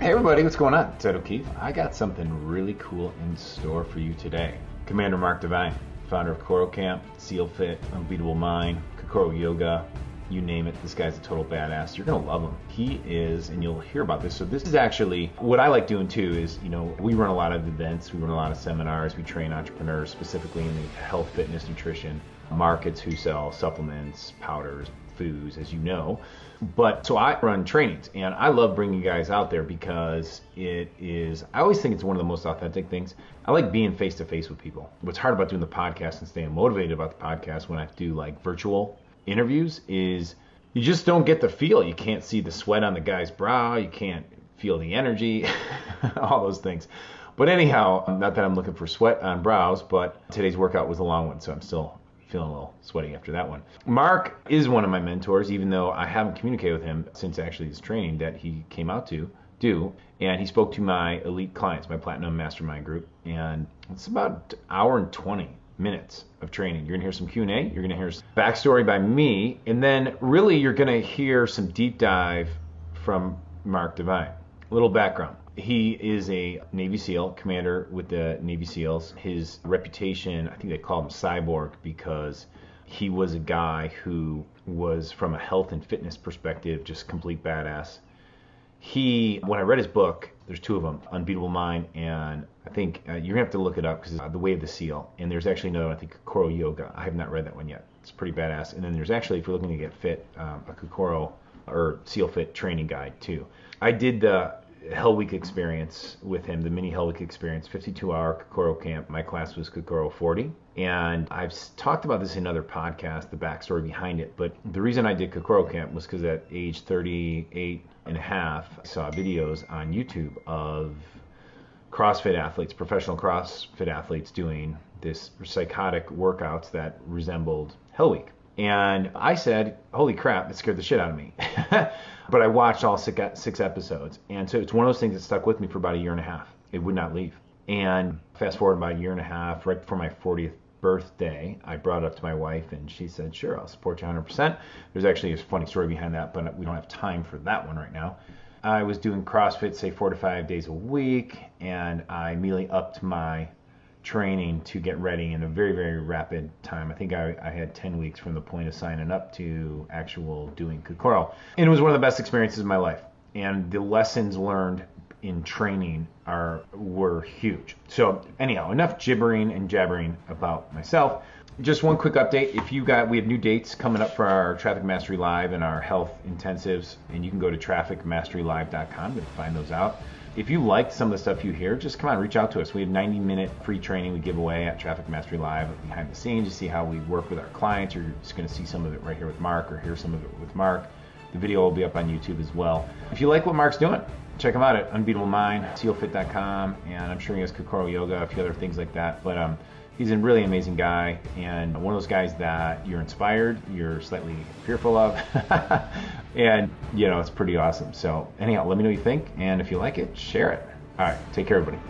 Hey everybody, what's going on? It's Ed O'Keefe. I got something really cool in store for you today. Commander Mark Devine, founder of KOKORO Camp, SEALFit, Unbeatable Mind, KOKORO Yoga, you name it. This guy's a total badass. You're going to love him. He is, and you'll hear about this. So this is actually, what I like doing too is, we run a lot of events, we run a lot of seminars, we train entrepreneurs specifically in the health, fitness, nutrition markets who sell supplements, powders, foods, as you know. But so I run trainings, and I love bringing guys out there because I always think it's one of the most authentic things. I like being face to face with people. What's hard about doing the podcast and staying motivated about the podcast when I do like virtual interviews is you just don't get the feel. You can't see the sweat on the guy's brow. You can't feel the energy, all those things. But anyhow, not that I'm looking for sweat on brows, but today's workout was a long one, so I'm still feeling a little sweaty after that one. Mark is one of my mentors, even though I haven't communicated with him since actually this training that he came out to do. And he spoke to my elite clients, my Platinum Mastermind group, and it's about an hour and 20 minutes of training. You're gonna hear some Q&A, you're gonna hear some backstory by me, and then really you're gonna hear some deep dive from Mark Devine. A little background. He is a Navy SEAL, commander with the Navy SEALs. His reputation, I think they call him cyborg because he was a guy who was, from a health and fitness perspective, just complete badass. When I read his book, there's two of them, Unbeatable Mind, and I think you're going to have to look it up because it's The Way of the SEAL. And there's actually another one, I think, KOKORO Yoga. I have not read that one yet. It's pretty badass. And then there's actually, if you're looking to get fit, a KOKORO or SEALFit training guide too. I did the Hell Week experience with him, the mini Hell Week experience, 52-hour KOKORO camp. My class was KOKORO 40. And I've talked about this in other podcasts, the backstory behind it. But the reason I did KOKORO camp was because at age 38 and a half, I saw videos on YouTube of CrossFit athletes, professional CrossFit athletes doing this psychotic workouts that resembled Hell Week. And I said, holy crap, it scared the shit out of me. But I watched all six episodes. And so it's one of those things that stuck with me for about a year and a half. It would not leave. And fast forward about a year and a half, right before my 40th birthday, I brought it up to my wife and she said, sure, I'll support you 100%. There's actually a funny story behind that, but we don't have time for that one right now. I was doing CrossFit, say 4 to 5 days a week, and I immediately upped my training to get ready in a very, very rapid time. I think I had 10 weeks from the point of signing up to actual doing KOKORO. And it was one of the best experiences of my life. And the lessons learned in training were huge. So anyhow, enough gibbering and jabbering about myself. Just one quick update. We have new dates coming up for our Traffic Mastery Live and our health intensives, and you can go to trafficmasterylive.com to find those out. If you liked some of the stuff you hear, just come on, reach out to us. We have 90-minute free training we give away at Traffic Mastery Live behind the scenes. You see how we work with our clients. You're just going to see some of it right here with Mark or hear some of it with Mark. The video will be up on YouTube as well. If you like what Mark's doing, check him out at Unbeatable Mind, SEALFit.com, and I'm sure he has KOKORO Yoga, a few other things like that. But he's a really amazing guy, and one of those guys that you're inspired, you're slightly fearful of, and it's pretty awesome. So anyhow, let me know what you think, and if you like it, share it. All right, take care, everybody.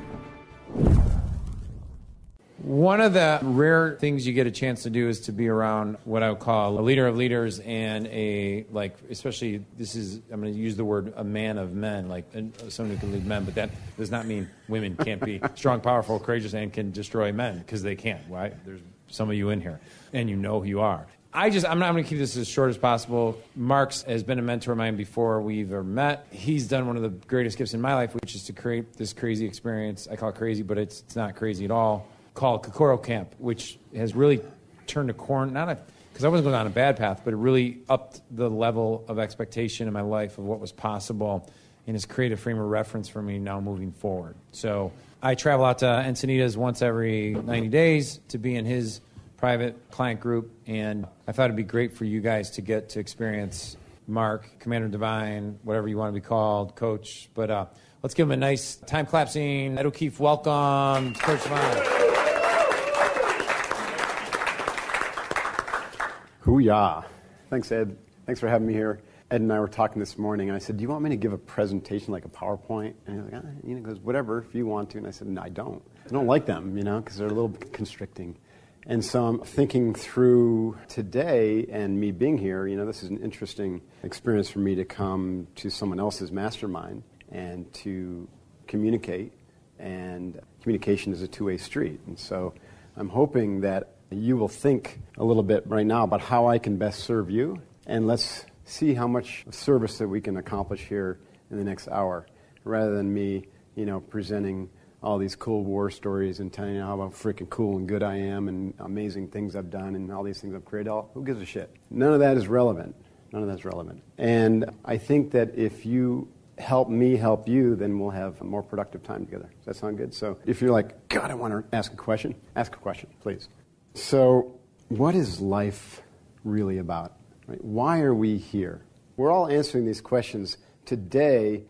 One of the rare things you get a chance to do is to be around what I would call a leader of leaders and especially I'm going to use the word a man of men, like someone who can lead men, but that does not mean women can't be strong, powerful, courageous, and can destroy men, because they can't, right? There's some of you in here, and you know who you are. I'm not going to keep this as short as possible. Mark's has been a mentor of mine before we've ever met. He's done one of the greatest gifts in my life, which is to create this crazy experience. I call it crazy, but it's not crazy at all, called KOKORO Camp, which has really turned a corner, because I wasn't going on a bad path, but it really upped the level of expectation in my life of what was possible and has created a frame of reference for me now moving forward. So I travel out to Encinitas once every 90 days to be in his private client group, and I thought it'd be great for you guys to get to experience Mark, Commander Devine, whatever you want to be called, Coach. But let's give him a nice time clapping. Ed O'Keefe, welcome. Coach Devine. Hoo-yah. Thanks, Ed. Thanks for having me here. Ed and I were talking this morning, and I said, do you want me to give a presentation like a PowerPoint? And he's like, he goes, whatever, if you want to. And I said, no, I don't. I don't like them, because they're a little bit constricting. And so I'm thinking through today and me being here, this is an interesting experience for me to come to someone else's mastermind and to communicate. And communication is a two-way street. And so I'm hoping that you will think a little bit right now about how I can best serve you. And let's see how much service that we can accomplish here in the next hour, rather than me, presenting all these cool war stories and telling you how freaking cool and good I am and amazing things I've done and all these things I've created. Who gives a shit? None of that is relevant. None of that's relevant. And I think that if you help me help you, then we'll have a more productive time together. Does that sound good? So if you're like, God, I want to ask a question, please. So what is life really about? Right? Why are we here? We're all answering these questions today,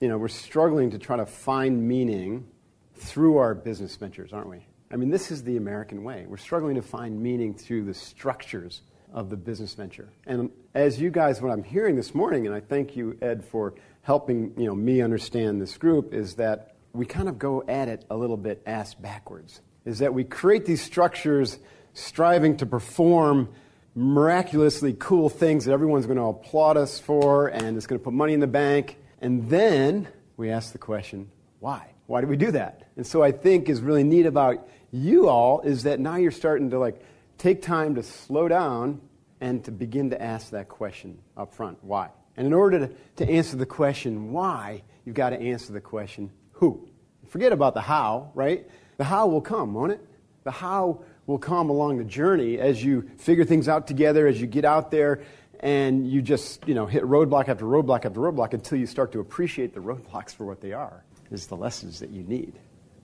we're struggling to try to find meaning through our business ventures, aren't we? I mean, this is the American way. We're struggling to find meaning through the structures of the business venture. And as you guys, what I'm hearing this morning, and I thank you, Ed, for helping me understand this group, is that we kind of go at it a little bit ass backwards. Is that we create these structures striving to perform miraculously cool things that everyone's going to applaud us for, and it's going to put money in the bank. And then we ask the question, why? Why do we do that? And so I think is really neat about you all is that now you're starting to take time to slow down and to begin to ask that question up front, why? And in order to answer the question why, you've got to answer the question who. Forget about the how, right? The how will come, won't it? The how will come along the journey as you figure things out together, as you get out there, and you just, hit roadblock after roadblock after roadblock until you start to appreciate the roadblocks for what they are. It's the lessons that you need,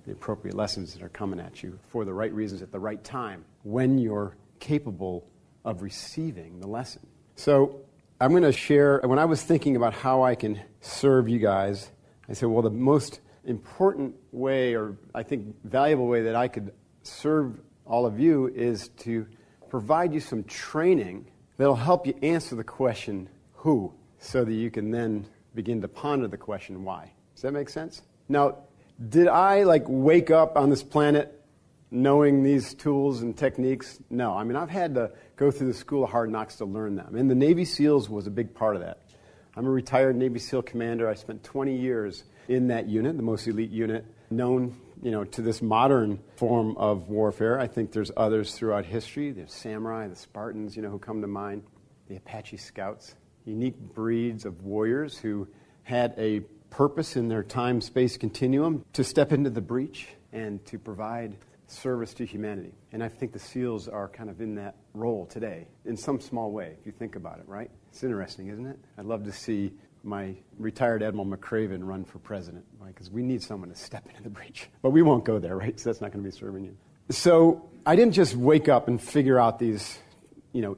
the appropriate lessons that are coming at you for the right reasons at the right time when you're capable of receiving the lesson. So I'm going to share, when I was thinking about how I can serve you guys, I said, well, the most important way, or I think valuable way that I could serve all of you is to provide you some training that'll help you answer the question, who, so that you can then begin to ponder the question, why. Does that make sense? Now, did I wake up on this planet knowing these tools and techniques? No. I mean, I've had to go through the school of hard knocks to learn them. And the Navy SEALs was a big part of that. I'm a retired Navy SEAL commander. I spent 20 years in that unit, the most elite unit, known to this modern form of warfare. I think there's others throughout history. There's samurai, the Spartans, who come to mind, the Apache Scouts, unique breeds of warriors who had a purpose in their time-space continuum to step into the breach and to provide service to humanity. And I think the SEALs are kind of in that role today, in some small way, if you think about it, right? It's interesting, isn't it? I'd love to see my retired Admiral McCraven run for president, because we need someone to step into the breach. But we won't go there, right? So that's not going to be serving you. So I didn't just wake up and figure out these,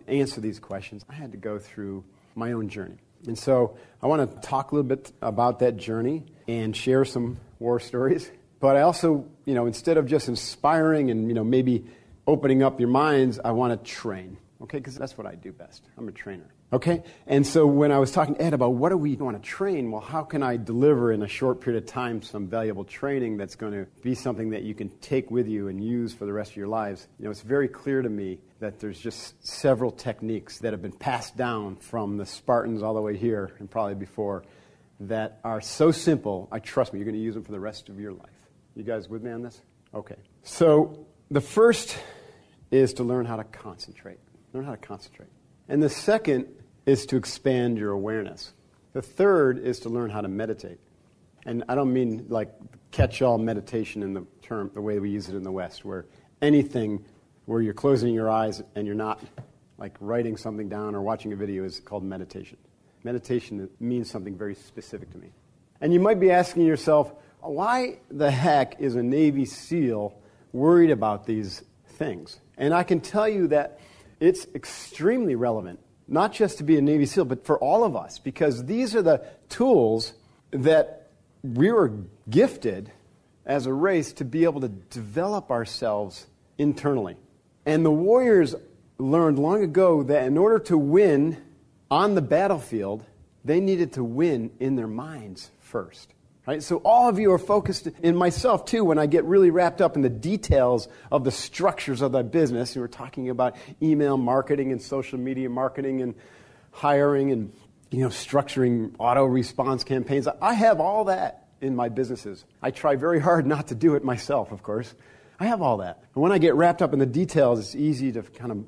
answer these questions. I had to go through my own journey. And so I want to talk a little bit about that journey and share some war stories. But I also, instead of just inspiring and, maybe opening up your minds, I want to train, okay? Because that's what I do best. I'm a trainer. Okay? And so when I was talking to Ed about what do we want to train, well, how can I deliver in a short period of time some valuable training that's going to be something that you can take with you and use for the rest of your lives? It's very clear to me that there's just several techniques that have been passed down from the Spartans all the way here and probably before that are so simple, trust me, you're going to use them for the rest of your life. You guys with me on this? Okay. So the first is to learn how to concentrate. Learn how to concentrate. And the second is to expand your awareness. The third is to learn how to meditate. And I don't mean catch-all meditation in the way we use it in the West, where anything where you're closing your eyes and you're not writing something down or watching a video is called meditation. Meditation means something very specific to me. And you might be asking yourself, why the heck is a Navy SEAL worried about these things? And I can tell you that it's extremely relevant, not just to be a Navy SEAL, but for all of us, because these are the tools that we were gifted as a race to be able to develop ourselves internally. And the warriors learned long ago that in order to win on the battlefield, they needed to win in their minds first. Right? So all of you are focused, and myself too, when I get really wrapped up in the details of the structures of that business, and we're talking about email marketing and social media marketing and hiring and structuring auto response campaigns. I have all that in my businesses. I try very hard not to do it myself, of course. I have all that. And when I get wrapped up in the details, it's easy to kind of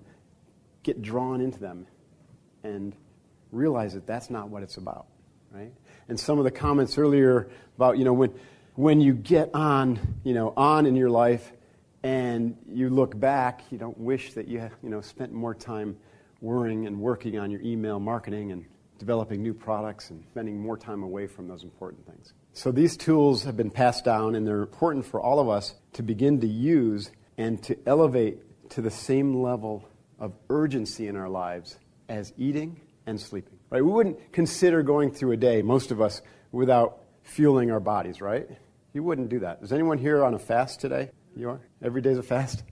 get drawn into them and realize that that's not what it's about, right? And some of the comments earlier about, when you get on in your life and you look back, you don't wish that you spent more time worrying and working on your email marketing and developing new products and spending more time away from those important things. So these tools have been passed down, and they're important for all of us to begin to use and to elevate to the same level of urgency in our lives as eating and sleeping. Right? We wouldn't consider going through a day, most of us, without fueling our bodies, right? You wouldn't do that. Is anyone here on a fast today? You are? Every day's a fast?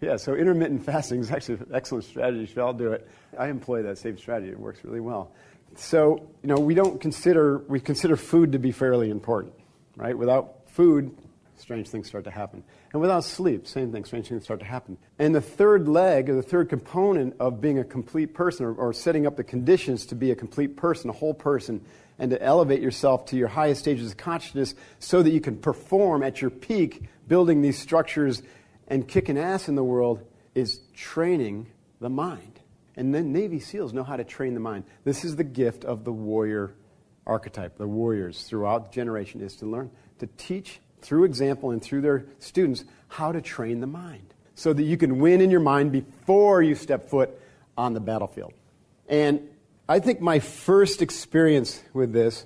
Yeah, so intermittent fasting is actually an excellent strategy. You should all do it. I employ that same strategy. It works really well. So, we consider food to be fairly important, right? Without food, strange things start to happen. And without sleep, same thing, strange things start to happen. And the third leg, or the third component of being a complete person, or setting up the conditions to be a complete person, a whole person, and to elevate yourself to your highest stages of consciousness so that you can perform at your peak, building these structures and kicking ass in the world, is training the mind. And then Navy SEALs know how to train the mind. This is the gift of the warrior archetype. The warriors throughout the generation is to learn to teach through example and through their students how to train the mind so that you can win in your mind before you step foot on the battlefield. And I think my first experience with this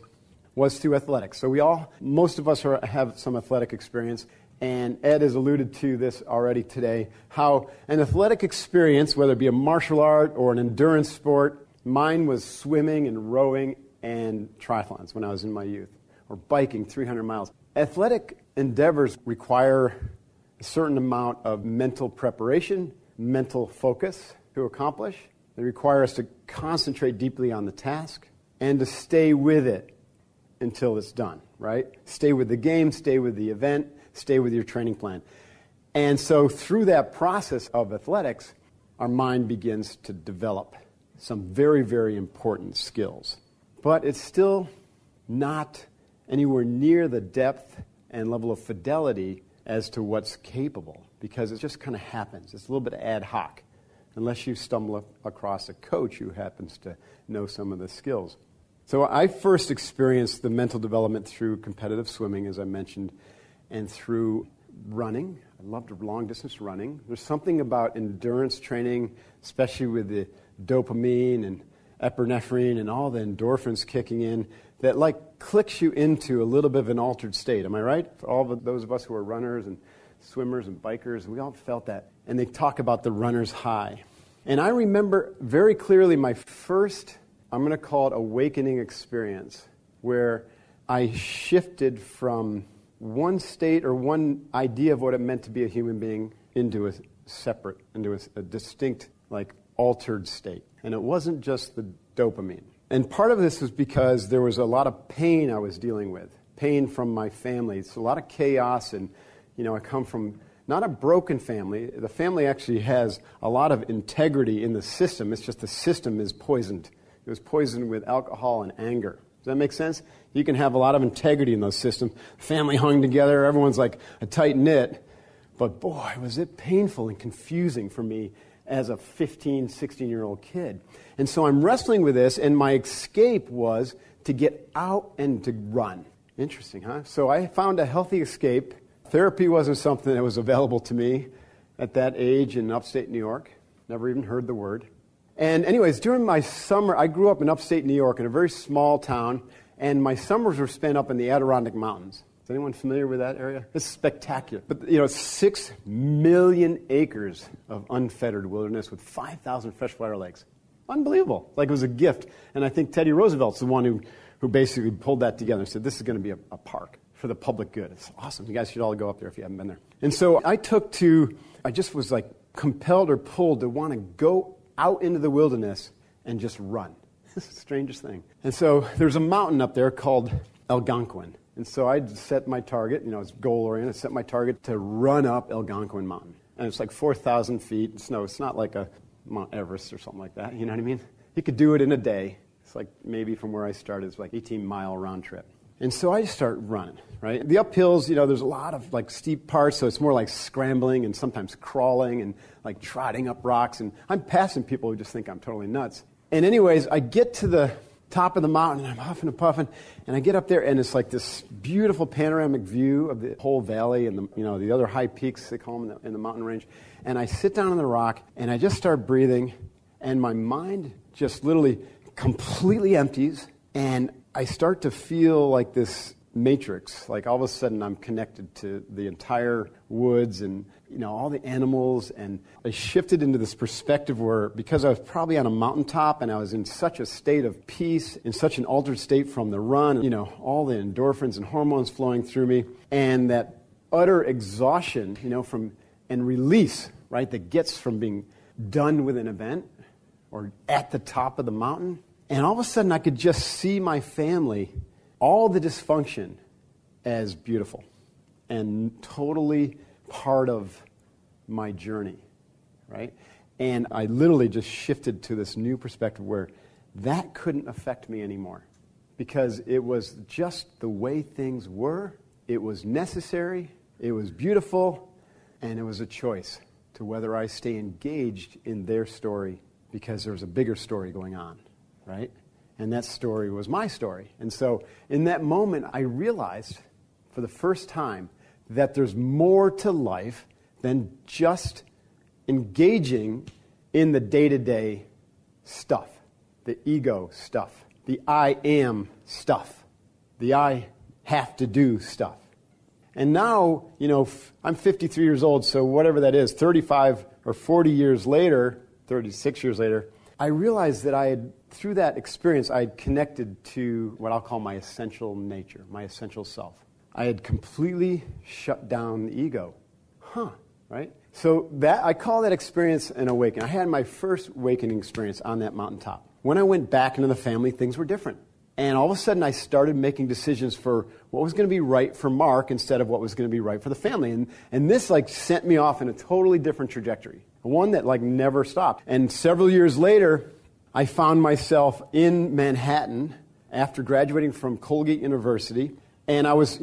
was through athletics. So most of us have some athletic experience. And Ed has alluded to this already today, how an athletic experience, whether it be a martial art or an endurance sport, mine was swimming and rowing and triathlons when I was in my youth, or biking 300 miles. Athletic endeavors require a certain amount of mental preparation, mental focus to accomplish. They require us to concentrate deeply on the task and to stay with it until it's done, right? Stay with the game, stay with the event, stay with your training plan. And so through that process of athletics, our mind begins to develop some very, very important skills. But it's still not anywhere near the depth and level of fidelity as to what's capable, because it just kind of happens. It's a little bit ad hoc, unless you stumble across a coach who happens to know some of the skills. So I first experienced the mental development through competitive swimming, as I mentioned, and through running. I loved long-distance running. There's something about endurance training, especially with the dopamine and epinephrine and all the endorphins kicking in, that clicks you into a little bit of an altered state. Am I right? For all of those of us who are runners and swimmers and bikers, we all felt that. And they talk about the runner's high. And I remember very clearly my first, I'm going to call it awakening experience, where I shifted from one state or one idea of what it meant to be a human being into a distinct, altered state. And it wasn't just the dopamine. And part of this was because there was a lot of pain I was dealing with, pain from my family. It's a lot of chaos, and, I come from not a broken family. The family actually has a lot of integrity in the system. It's just the system is poisoned. It was poisoned with alcohol and anger. Does that make sense? You can have a lot of integrity in those systems. Family hung together. Everyone's like a tight knit. But boy, was it painful and confusing for me as a 15, 16-year-old kid. And so I'm wrestling with this, and my escape was to get out and to run. Interesting, huh? So I found a healthy escape. Therapy wasn't something that was available to me at that age in upstate New York. Never even heard the word. And anyways, during my summer, I grew up in upstate New York in a very small town, and my summers were spent up in the Adirondack Mountains. Is anyone familiar with that area? It's spectacular. But, 6 million acres of unfettered wilderness with 5,000 freshwater lakes. Unbelievable. It was a gift. And I think Teddy Roosevelt's the one who basically pulled that together and said, this is going to be a park for the public good. It's awesome. You guys should all go up there if you haven't been there. And so I just was compelled or pulled to want to go out into the wilderness and just run. This is the strangest thing. And so there's a mountain up there called Algonquin. And so I set my target, it's goal-oriented, set my target to run up Algonquin Mountain. And it's 4,000 feet. It's not like a Mount Everest or something like that, you know what I mean? You could do it in a day. It's like maybe from where I started, it's like 18-mile round trip. And so I just start running, right? The uphills, there's a lot of like steep parts, so it's more like scrambling and sometimes crawling and like trotting up rocks. And I'm passing people who just think I'm totally nuts. And anyways, I get to the top of the mountain, and I'm huffing and puffing, and I get up there, and it's like this beautiful panoramic view of the whole valley and the other high peaks, they call them in the mountain range. And I sit down on the rock, and I just start breathing, and my mind just literally completely empties, and I start to feel like this matrix, like all of a sudden I'm connected to the entire woods and all the animals, and I shifted into this perspective where, because I was probably on a mountaintop and I was in such a state of peace, in such an altered state from the run, all the endorphins and hormones flowing through me, and that utter exhaustion, and release, right, that gets from being done with an event or at the top of the mountain. And all of a sudden, I could just see my family, all the dysfunction, as beautiful and totally part of my journey, right? And I literally just shifted to this new perspective where that couldn't affect me anymore because it was just the way things were. It was necessary, it was beautiful, and it was a choice to whether I stay engaged in their story because there was a bigger story going on. Right? And that story was my story. And so in that moment, I realized for the first time that there's more to life than just engaging in the day-to-day stuff, the ego stuff, the I am stuff, the I have to do stuff. And now, I'm 53 years old, so whatever that is, 35 or 40 years later, 36 years later, I realized that through that experience, I had connected to what I'll call my essential nature, my essential self. I had completely shut down the ego. Right? So I call that experience an awakening. I had my first awakening experience on that mountaintop. When I went back into the family, things were different. And all of a sudden, I started making decisions for what was going to be right for Mark instead of what was going to be right for the family. And this sent me off in a totally different trajectory, one that never stopped. And several years later, I found myself in Manhattan after graduating from Colgate University. And I was,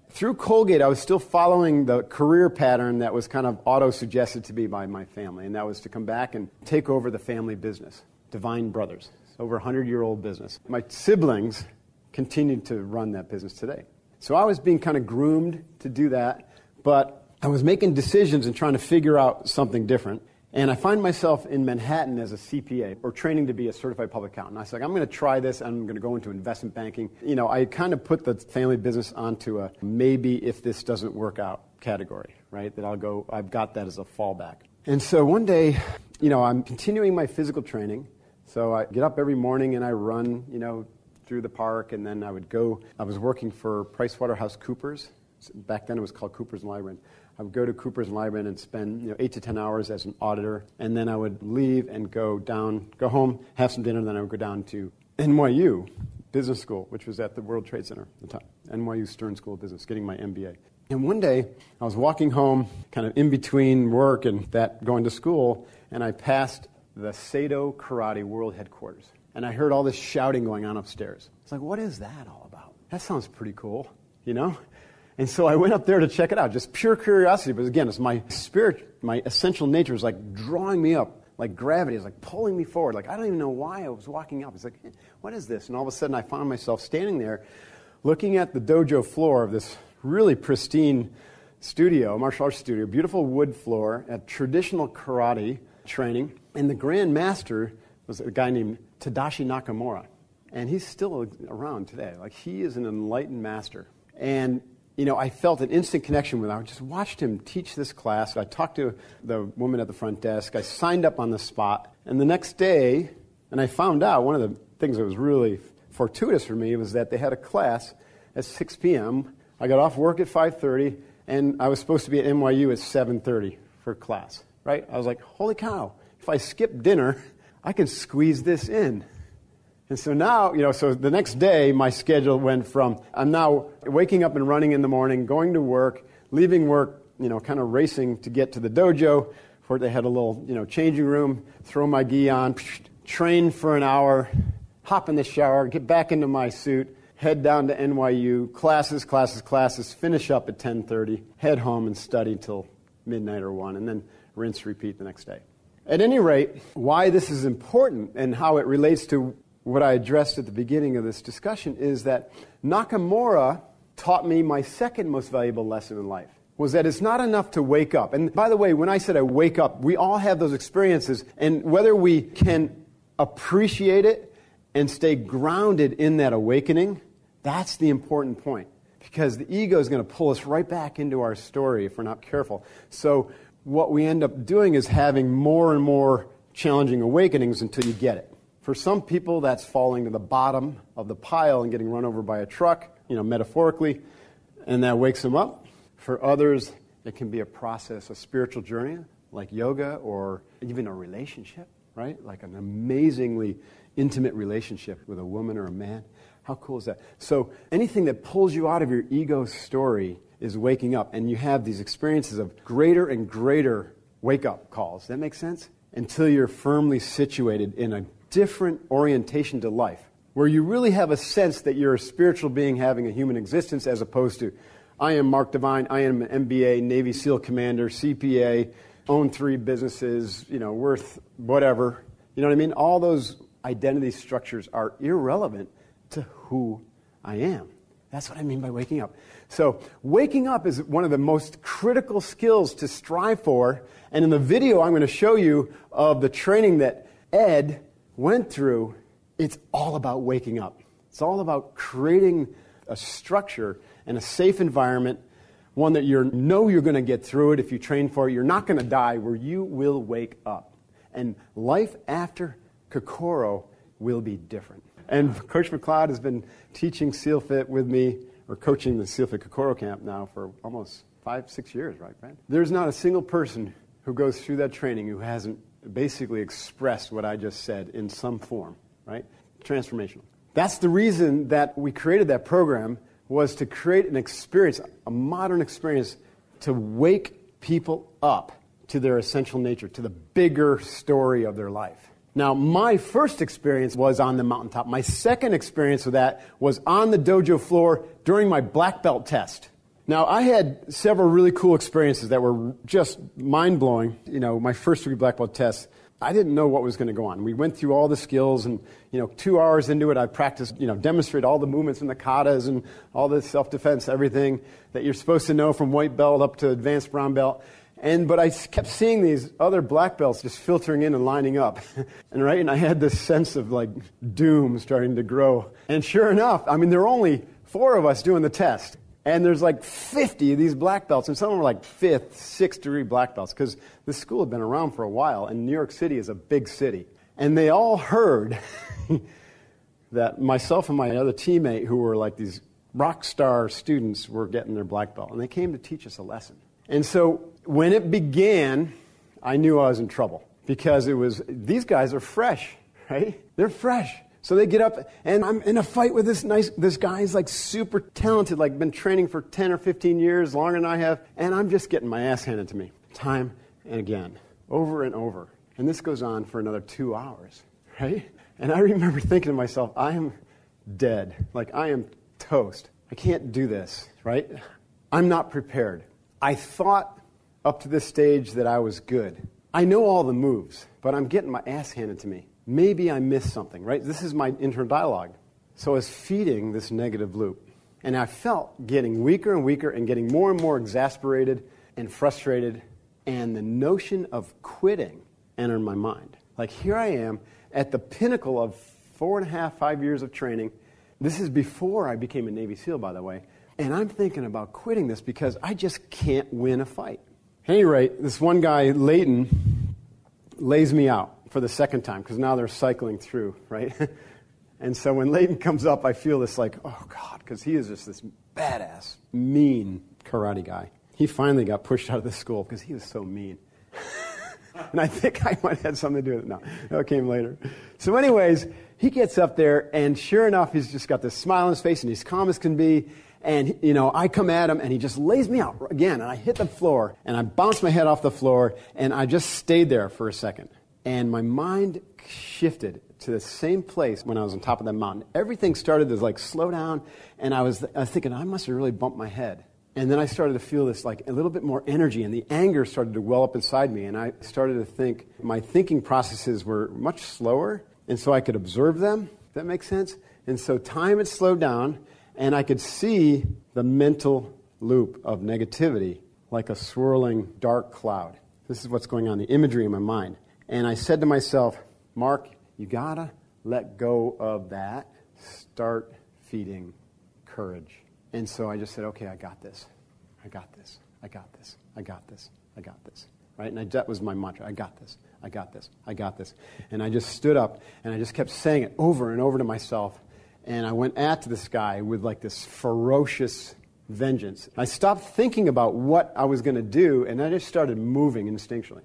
through Colgate, I was still following the career pattern that was kind of auto-suggested to me by my family. And that was to come back and take over the family business, Divine Brothers. Over a 100-year-old business. My siblings continued to run that business today. So I was being kind of groomed to do that, but I was making decisions and trying to figure out something different. And I find myself in Manhattan as a CPA, or training to be a certified public accountant. I was like, I'm going to try this. I'm going to go into investment banking. I kind of put the family business onto a maybe if this doesn't work out category, right? That I've got that as a fallback. And so one day, I'm continuing my physical training. So I get up every morning and I run, through the park, and then I was working for PricewaterhouseCoopers. Back then it was called Coopers & Lybrand. I would go to Coopers & Lybrand and spend 8 to 10 hours as an auditor, and then I would leave and go home, have some dinner, and then I would go down to NYU Business School, which was at the World Trade Center at the time, NYU Stern School of Business, getting my MBA. And one day I was walking home, kind of in between work and going to school, and I passed the Sado Karate World Headquarters. And I heard all this shouting going on upstairs. It's like, what is that all about? That sounds pretty cool, And so I went up there to check it out, just pure curiosity. But again, it's my spirit, my essential nature is drawing me up, like gravity. It's pulling me forward. I don't even know why I was walking up. It's like, hey, what is this? And all of a sudden I found myself standing there looking at the dojo floor of this really pristine studio, martial arts studio, beautiful wood floor at traditional karate training. And the Grand Master was a guy named Tadashi Nakamura. And he's still around today. He is an enlightened master. And, I felt an instant connection with him. I just watched him teach this class. I talked to the woman at the front desk. I signed up on the spot. And the next day, and I found out one of the things that was really fortuitous for me was that they had a class at 6 p.m. I got off work at 5:30, and I was supposed to be at NYU at 7:30 for class, right? I was like, holy cow. If I skip dinner, I can squeeze this in. And so now, so the next day, my schedule went from, I'm now waking up and running in the morning, going to work, leaving work, kind of racing to get to the dojo, where they had a little, changing room, throw my gi on, train for an hour, hop in the shower, get back into my suit, head down to NYU, classes, finish up at 10:30, head home and study till midnight or 1, and then rinse, repeat the next day. At any rate, why this is important and how it relates to what I addressed at the beginning of this discussion is that Nakamura taught me my second most valuable lesson in life, was that it's not enough to wake up. And by the way, when I said I wake up, we all have those experiences, and whether we can appreciate it and stay grounded in that awakening, that's the important point. Because the ego is going to pull us right back into our story if we're not careful. So what we end up doing is having more and more challenging awakenings until you get it. For some people, that's falling to the bottom of the pile and getting run over by a truck, metaphorically, and that wakes them up. For others, it can be a process, a spiritual journey, like yoga, or even a relationship, right? Like an amazingly intimate relationship with a woman or a man. How cool is that? So anything that pulls you out of your ego story is waking up, and you have these experiences of greater and greater wake-up calls. Does that make sense? Until you're firmly situated in a different orientation to life, where you really have a sense that you're a spiritual being having a human existence, as opposed to, I am Mark Devine, I am an MBA, Navy SEAL commander, CPA, own 3 businesses, worth whatever. You know what I mean? All those identity structures are irrelevant to who I am. That's what I mean by waking up. So waking up is one of the most critical skills to strive for. And in the video I'm going to show you of the training that Ed went through, it's all about waking up. It's all about creating a structure and a safe environment, one that you're going to get through it if you train for it. You're not going to die, where you will wake up. And life after KOKORO will be different. And Coach McLeod has been teaching SEALFit with me, or coaching the SEALFit KOKORO camp now for almost 5-6 years, right, Brad? There's not a single person who goes through that training who hasn't basically expressed what I just said in some form, right? Transformational. That's the reason that we created that program, was to create an experience, a modern experience, to wake people up to their essential nature, to the bigger story of their life. Now, my first experience was on the mountaintop. My second experience with that was on the dojo floor during my black belt test. Now, I had several really cool experiences that were just mind-blowing. My first 3 black belt tests, I didn't know what was going to go on. We went through all the skills, and 2 hours into it, I practiced, demonstrate all the movements and the katas and all the self-defense, everything that you're supposed to know from white belt up to advanced brown belt. But I kept seeing these other black belts just filtering in and lining up. And I had this sense of doom starting to grow. And sure enough, there were only 4 of us doing the test. And there's 50 of these black belts, and some of them were 5th, 6th degree black belts, because this school had been around for a while, and New York City is a big city. And they all heard that myself and my other teammate, who were these rock star students, were getting their black belt. And they came to teach us a lesson. And so when it began, I knew I was in trouble, because these guys are fresh, right? They're fresh. So they get up, and I'm in a fight with this guy. He's super talented, been training for 10 or 15 years, longer than I have, and I'm just getting my ass handed to me, time and again, over and over. And this goes on for another 2 hours, right? And I remember thinking to myself, I am dead. I am toast. I can't do this, right? I'm not prepared. I thought up to this stage that I was good. I know all the moves, but I'm getting my ass handed to me. Maybe I missed something, right? This is my internal dialogue. So I was feeding this negative loop. And I felt getting weaker and weaker and getting more and more exasperated and frustrated. And the notion of quitting entered my mind. Here I am at the pinnacle of 4.5, 5 years of training. This is before I became a Navy SEAL, by the way. And I'm thinking about quitting this because I just can't win a fight. At any rate, this one guy, Leighton, lays me out for the second time, because now they're cycling through, right? And so when Leighton comes up, I feel this oh God, because he is just this badass, mean karate guy. He finally got pushed out of the school because he was so mean. And I think I might have had something to do with it. No, that came later. So anyways, he gets up there, and sure enough, he's just got this smile on his face, and he's calm as can be. And, I come at him, and he just lays me out again. And I hit the floor, and I bounce my head off the floor, and I just stayed there for a second. And my mind shifted to the same place when I was on top of that mountain. Everything started to like slow down, and I was thinking, I must have really bumped my head. And then I started to feel this like a little bit more energy, and the anger started to well up inside me, and I started to think my thinking processes were much slower, and so I could observe them. Does that make sense? And so time had slowed down, and I could see the mental loop of negativity like a swirling dark cloud. This is what's going on, the imagery in my mind. And I said to myself, Mark, you gotta let go of that. Start feeding courage. And so I just said, okay, I got this. I got this. I got this. I got this. I got this. Right? And that was my mantra. I got this. I got this. I got this. And I just stood up and I just kept saying it over and over to myself. And I went at this guy with like this ferocious vengeance. I stopped thinking about what I was going to do, and I just started moving instinctually.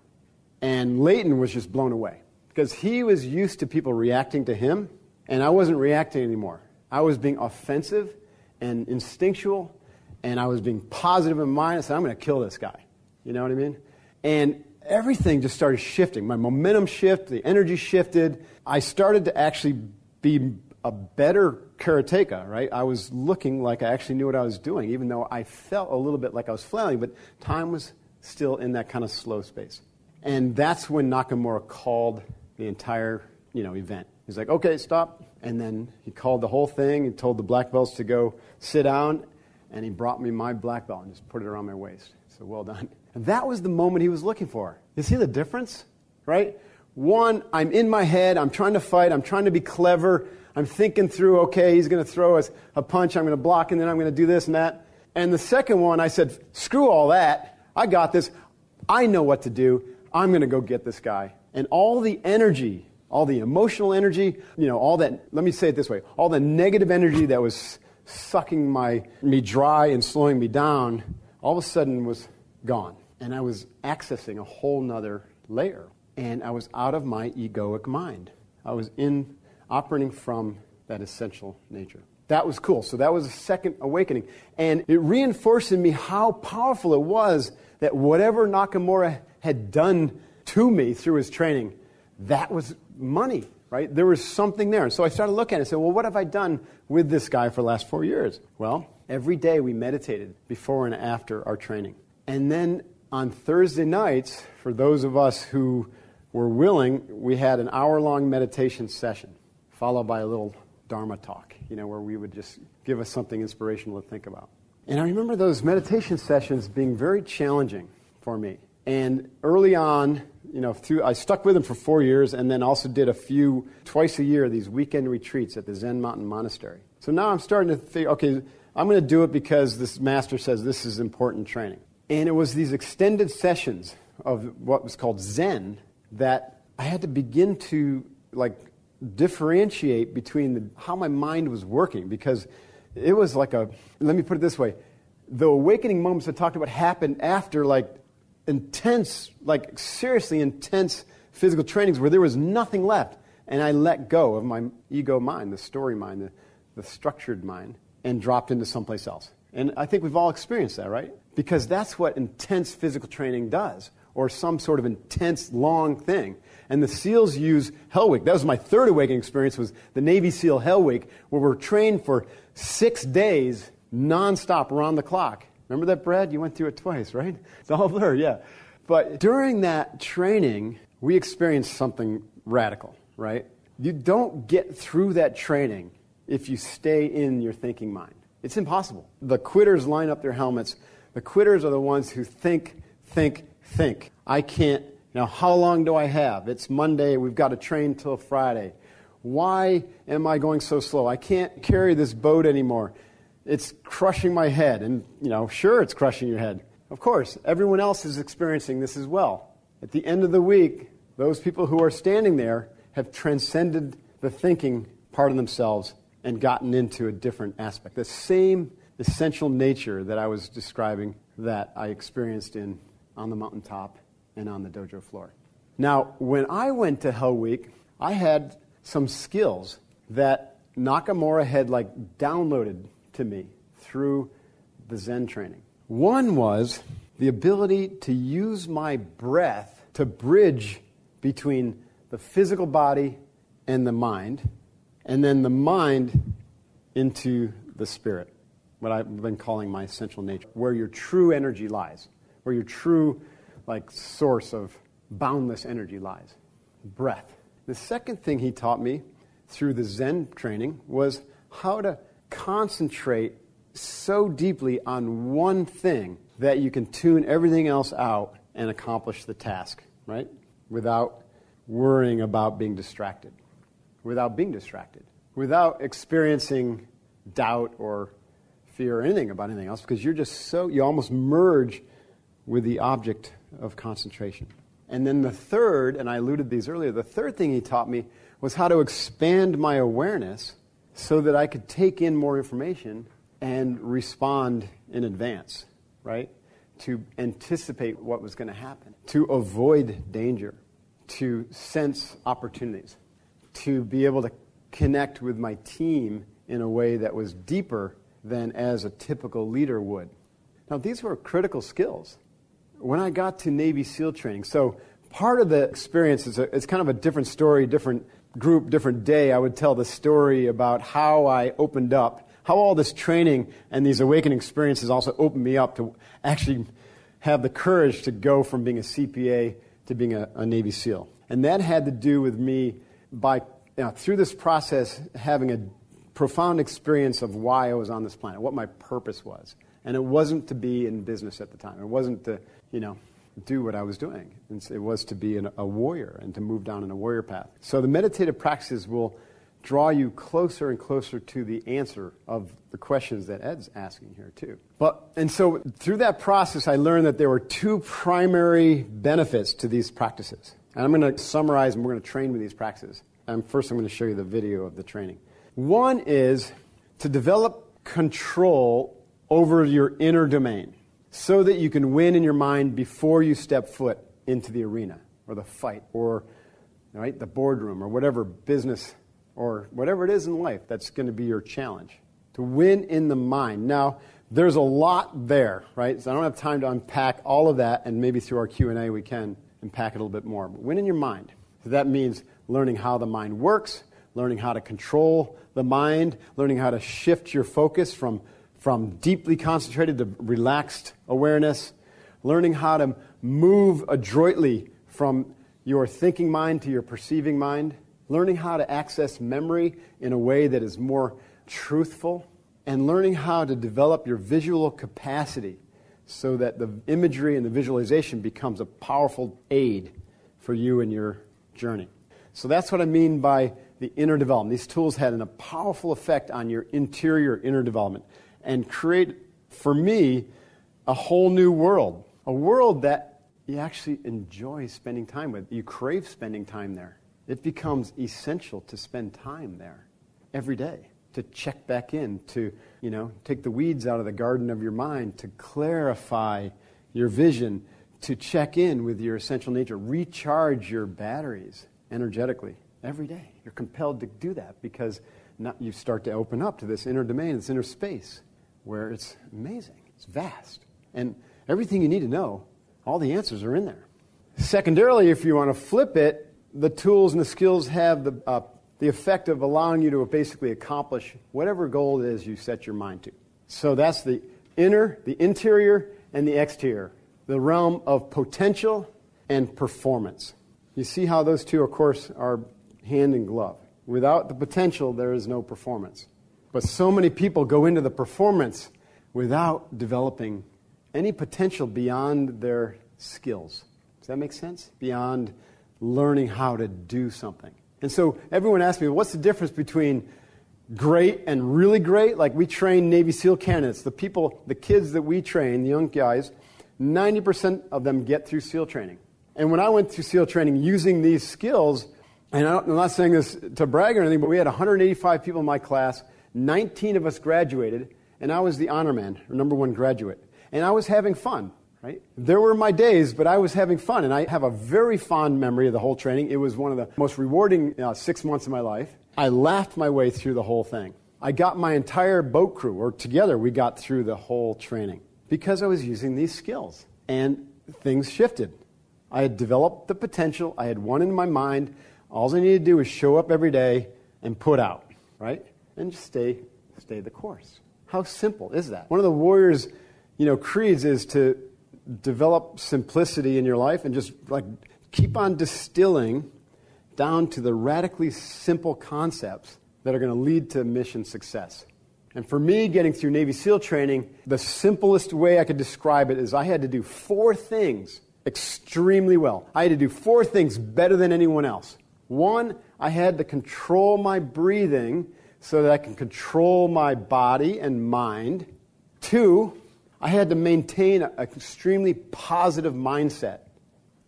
And Leighton was just blown away because he was used to people reacting to him, and I wasn't reacting anymore. I was being offensive and instinctual, and I was being positive in mind. I said, I'm going to kill this guy. You know what I mean? And everything just started shifting. My momentum shifted, the energy shifted. I started to actually be a better karateka, right? I was looking like I actually knew what I was doing, even though I felt a little bit like I was flailing, but time was still in that kind of slow space. And that's when Nakamura called the entire, event. He's like, okay, stop. And then he called the whole thing and told the black belts to go sit down, and he brought me my black belt and just put it around my waist. So well done. And that was the moment he was looking for. You see the difference, right? One, I'm in my head, I'm trying to fight, I'm trying to be clever, I'm thinking through, okay, he's going to throw us a punch, I'm going to block, and then I'm going to do this and that. And the second one, I said, screw all that, I got this, I know what to do, I'm going to go get this guy. And all the energy, all the emotional energy, all that, let me say it this way, all the negative energy that was sucking me dry and slowing me down, all of a sudden was gone. And I was accessing a whole nother layer. And I was out of my egoic mind. I was operating from that essential nature. That was cool. So that was a second awakening. And it reinforced in me how powerful it was that whatever Nakamura had done to me through his training, that was money, right? There was something there. And so I started looking at it and said, well, what have I done with this guy for the last 4 years? Well, every day we meditated before and after our training. And then on Thursday nights, for those of us who were willing, we had an hour-long meditation session, followed by a little Dharma talk, where we would just give us something inspirational to think about. And I remember those meditation sessions being very challenging for me. And early on, I stuck with them for 4 years, and then also did a few, twice a year, these weekend retreats at the Zen Mountain Monastery. So now I'm starting to think, okay, I'm going to do it because this master says this is important training. And it was these extended sessions of what was called Zen that I had to begin to differentiate between how my mind was working, because it was let me put it this way, the awakening moments I talked about happened after intense, seriously intense physical trainings where there was nothing left, and I let go of my ego mind, the story mind, the structured mind, and dropped into someplace else. And I think we've all experienced that, right? Because that's what intense physical training does, or some sort of intense, long thing. And the SEALs use Hell Week. That was my third awakening experience, was the Navy SEAL Hell Week, where we're trained for 6 days, nonstop, around the clock. Remember that, Brad? You went through it twice, right? It's all blurred, yeah. But during that training, we experienced something radical, right? You don't get through that training if you stay in your thinking mind. It's impossible. The quitters line up their helmets. The quitters are the ones who think. I can't, how long do I have? It's Monday, we've got to train till Friday. Why am I going so slow? I can't carry this boat anymore. It's crushing my head. And, sure, it's crushing your head. Of course, everyone else is experiencing this as well. At the end of the week, those people who are standing there have transcended the thinking part of themselves and gotten into a different aspect. The same essential nature that I was describing that I experienced on the mountaintop and on the dojo floor. Now, when I went to Hell Week, I had some skills that Nakamura had downloaded to me through the Zen training. One was the ability to use my breath to bridge between the physical body and the mind, and then the mind into the spirit, what I've been calling my essential nature, where your true energy lies, where your true source of boundless energy lies, breath. The second thing he taught me through the Zen training was how to concentrate so deeply on one thing that you can tune everything else out and accomplish the task, right? Without worrying about being distracted, without without experiencing doubt or fear or anything about anything else, because you almost merge with the object of concentration. And then the third, and I alluded to these earlier, the third thing he taught me was how to expand my awareness so that I could take in more information and respond in advance, right? To anticipate what was going to happen, to avoid danger, to sense opportunities, to be able to connect with my team in a way that was deeper than as a typical leader would. Now, these were critical skills. When I got to Navy SEAL training, so part of the experience is kind of a different story, different group, different day. I would tell the story about how I opened up, how all this training and these awakening experiences also opened me up to actually have the courage to go from being a CPA to being a Navy SEAL. And that had to do with me through this process having a profound experience of why I was on this planet, what my purpose was. And it wasn't to be in business at the time. It wasn't to, do what I was doing. It was to be a warrior and to move down in a warrior path. So the meditative practices will draw you closer and closer to the answer of the questions that Ed's asking here too. And so through that process, I learned that there were two primary benefits to these practices. And I'm going to summarize, and we're going to train with these practices. First, I'm going to show you the video of the training. One is to develop control over your inner domain so that you can win in your mind before you step foot into the arena or the fight or the boardroom or whatever business or whatever it is in life that's going to be your challenge. To win in the mind. Now, there's a lot there, right? So I don't have time to unpack all of that, and maybe through our Q&A we can unpack it a little bit more. But win in your mind. So that means learning how the mind works, learning how to control the mind, learning how to shift your focus from deeply concentrated to relaxed awareness, learning how to move adroitly from your thinking mind to your perceiving mind, learning how to access memory in a way that is more truthful, and learning how to develop your visual capacity so that the imagery and the visualization becomes a powerful aid for you in your journey. So that's what I mean by the inner development. These tools had a powerful effect on your interior inner development and create, for me, a whole new world. A world that you actually enjoy spending time with. You crave spending time there. It becomes essential to spend time there every day, to check back in, to take the weeds out of the garden of your mind, to clarify your vision, to check in with your essential nature, recharge your batteries energetically every day. You're compelled to do that because now you start to open up to this inner domain, this inner space, where it's amazing, it's vast, and everything you need to know, all the answers are in there. Secondarily, if you want to flip it, the tools and the skills have the effect of allowing you to basically accomplish whatever goal it is you set your mind to. So that's the inner, the interior, and the exterior, the realm of potential and performance. You see how those two, of course, are hand in glove. Without the potential, there is no performance. But so many people go into the performance without developing any potential beyond their skills. Does that make sense? Beyond learning how to do something. And so everyone asks me, what's the difference between great and really great? Like we train Navy SEAL candidates. The kids that we train, the young guys, 90% of them get through SEAL training. And when I went through SEAL training using these skills, and I'm not saying this to brag or anything, but we had 185 people in my class, 19 of us graduated, and I was the honor man, or number one graduate. And I was having fun, right? There were my days, but I was having fun. And I have a very fond memory of the whole training. It was one of the most rewarding 6 months of my life. I laughed my way through the whole thing. I got my entire boat crew, or together we got through the whole training because I was using these skills. And things shifted. I had developed the potential. I had won in my mind. All I need to do is show up every day and put out, right? And just stay the course. How simple is that? One of the warriors, creeds is to develop simplicity in your life and just like keep on distilling down to the radically simple concepts that are going to lead to mission success. And for me, getting through Navy SEAL training, the simplest way I could describe it is I had to do 4 things extremely well. I had to do 4 things better than anyone else. 1, I had to control my breathing so that I can control my body and mind. 2, I had to maintain an extremely positive mindset.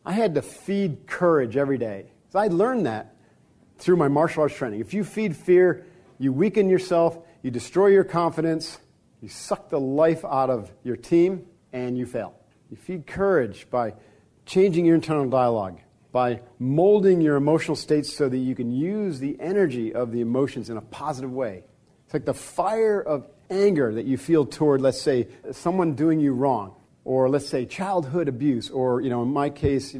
I had to feed courage every day. So I learned that through my martial arts training. If you feed fear, you weaken yourself, you destroy your confidence, you suck the life out of your team, and you fail. You feed courage by changing your internal dialogue, by molding your emotional states so that you can use the energy of the emotions in a positive way. It's like the fire of anger that you feel toward, let's say, someone doing you wrong, or let's say childhood abuse, or, in my case,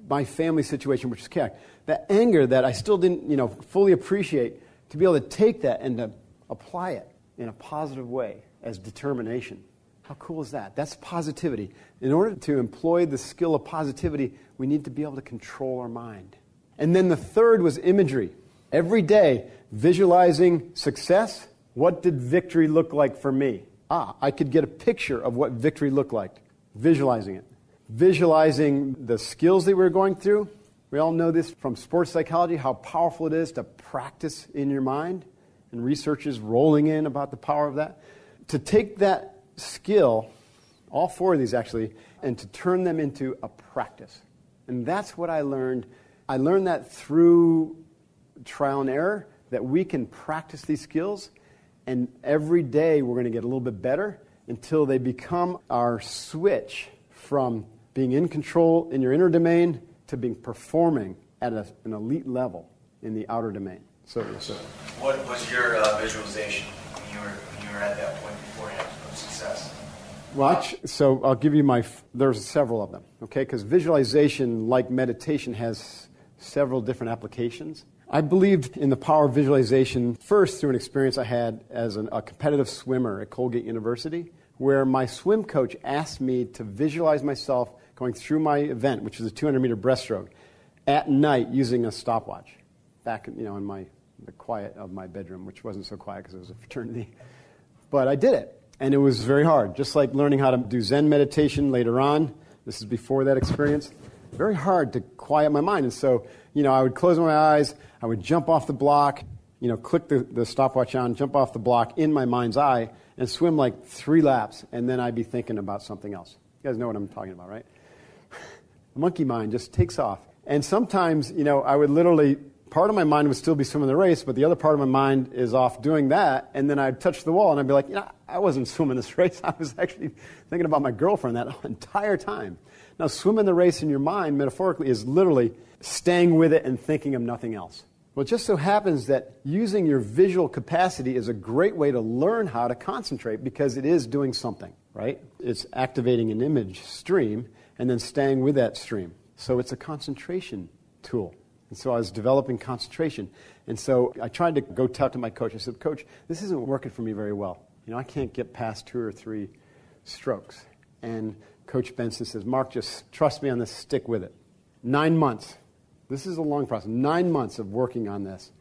my family situation, which is chaotic. That anger that I still didn't, fully appreciate, to be able to take that and to apply it in a positive way as determination. How cool is that? That's positivity. In order to employ the skill of positivity, we need to be able to control our mind. And then the third was imagery. Every day, visualizing success. What did victory look like for me? I could get a picture of what victory looked like. Visualizing it. Visualizing the skills that we were going through. We all know this from sports psychology, how powerful it is to practice in your mind. And research is rolling in about the power of that. To take that skill, all 4 of these actually, and to turn them into a practice. And that's what I learned. I learned that through trial and error, that we can practice these skills, and every day we're going to get a little bit better until they become our switch from being in control in your inner domain to being performing at an elite level in the outer domain. So what was your visualization when you were at that point beforehand of success? Watch. So I'll give you there's several of them, okay? Because visualization, like meditation, has several different applications. I believed in the power of visualization first through an experience I had as a competitive swimmer at Colgate University, where my swim coach asked me to visualize myself going through my event, which is a 200-meter breaststroke, at night using a stopwatch, back in the quiet of my bedroom, which wasn't so quiet because it was a fraternity. But I did it, and it was very hard. Just like learning how to do Zen meditation later on. This is before that experience. Very hard to quiet my mind. And so, I would close my eyes, I would jump off the block, click the stopwatch on, jump off the block in my mind's eye, and swim like 3 laps, and then I'd be thinking about something else. You guys know what I'm talking about, right? The monkey mind just takes off. And sometimes, I would literally, part of my mind would still be swimming the race, but the other part of my mind is off doing that, and then I'd touch the wall, and I'd be like, I wasn't swimming this race. I was actually thinking about my girlfriend that entire time. Now, swimming the race in your mind, metaphorically, is literally staying with it and thinking of nothing else. Well, it just so happens that using your visual capacity is a great way to learn how to concentrate because it is doing something, right? It's activating an image stream and then staying with that stream. So it's a concentration tool. And so I was developing concentration. And so I tried to go talk to my coach. I said, Coach, this isn't working for me very well. I can't get past 2 or 3 strokes. And Coach Benson says, Mark, just trust me on this, stick with it. 9 months. This is a long process. 9 months of working on this.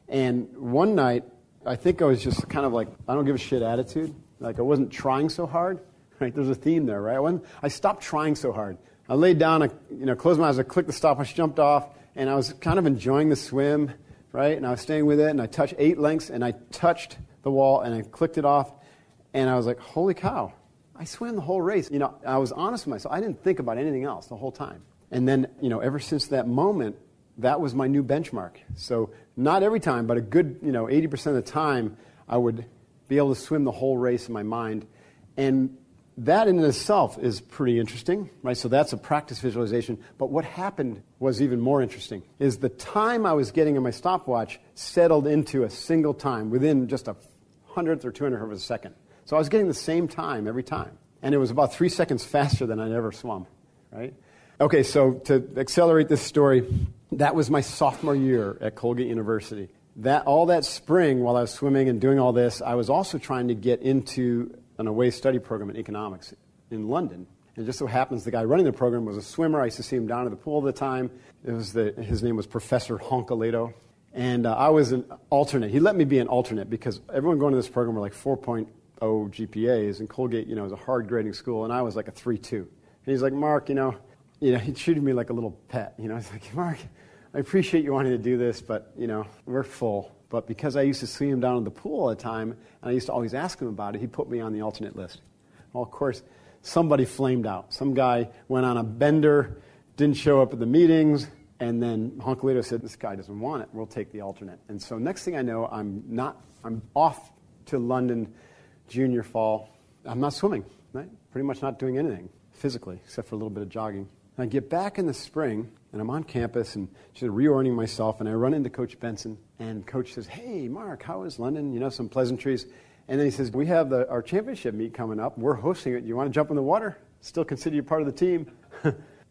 And one night, I think I was just kind of like, I don't give a shit attitude. Like I wasn't trying so hard. Right? There's a theme there, right? I stopped trying so hard. I laid down, I closed my eyes, I clicked the stopwatch, jumped off, and I was kind of enjoying the swim, right? And I was staying with it, and I touched 8 lengths, and I touched the wall, and I clicked it off, and I was like, holy cow, I swam the whole race. I was honest with myself. I didn't think about anything else the whole time. And then, ever since that moment, that was my new benchmark. So not every time, but a good, 80% of the time, I would be able to swim the whole race in my mind. And that in itself is pretty interesting, right? So that's a practice visualization. But what happened was even more interesting, is the time I was getting in my stopwatch settled into a single time within just a 100th or 200th of a second. So I was getting the same time every time. And it was about 3 seconds faster than I'd ever swum, right? Okay, so to accelerate this story, that was my sophomore year at Colgate University. All that spring, while I was swimming and doing all this, I was also trying to get into an away study program in economics in London. And it just so happens the guy running the program was a swimmer. I used to see him down at the pool all the time. His name was Professor Honkaleto. And I was an alternate. He let me be an alternate because everyone going to this program were like 4.0 GPAs, and Colgate, is a hard grading school, and I was like a 3.2. And he's like, Mark, he treated me like a little pet. He's like, Mark, I appreciate you wanting to do this, but, we're full. But because I used to see him down in the pool all the time, and I used to always ask him about it, he put me on the alternate list. Well, of course, somebody flamed out. Some guy went on a bender, didn't show up at the meetings, and then Honkaleto said, this guy doesn't want it. We'll take the alternate. And so next thing I know, I'm off to London junior fall. I'm not swimming, right? Pretty much not doing anything physically, except for a little bit of jogging. I get back in the spring, and I'm on campus, and just reorienting myself, and I run into Coach Benson, and Coach says, hey, Mark, how is London? Some pleasantries. And then he says, we have our championship meet coming up. We're hosting it. You want to jump in the water? Still consider you part of the team?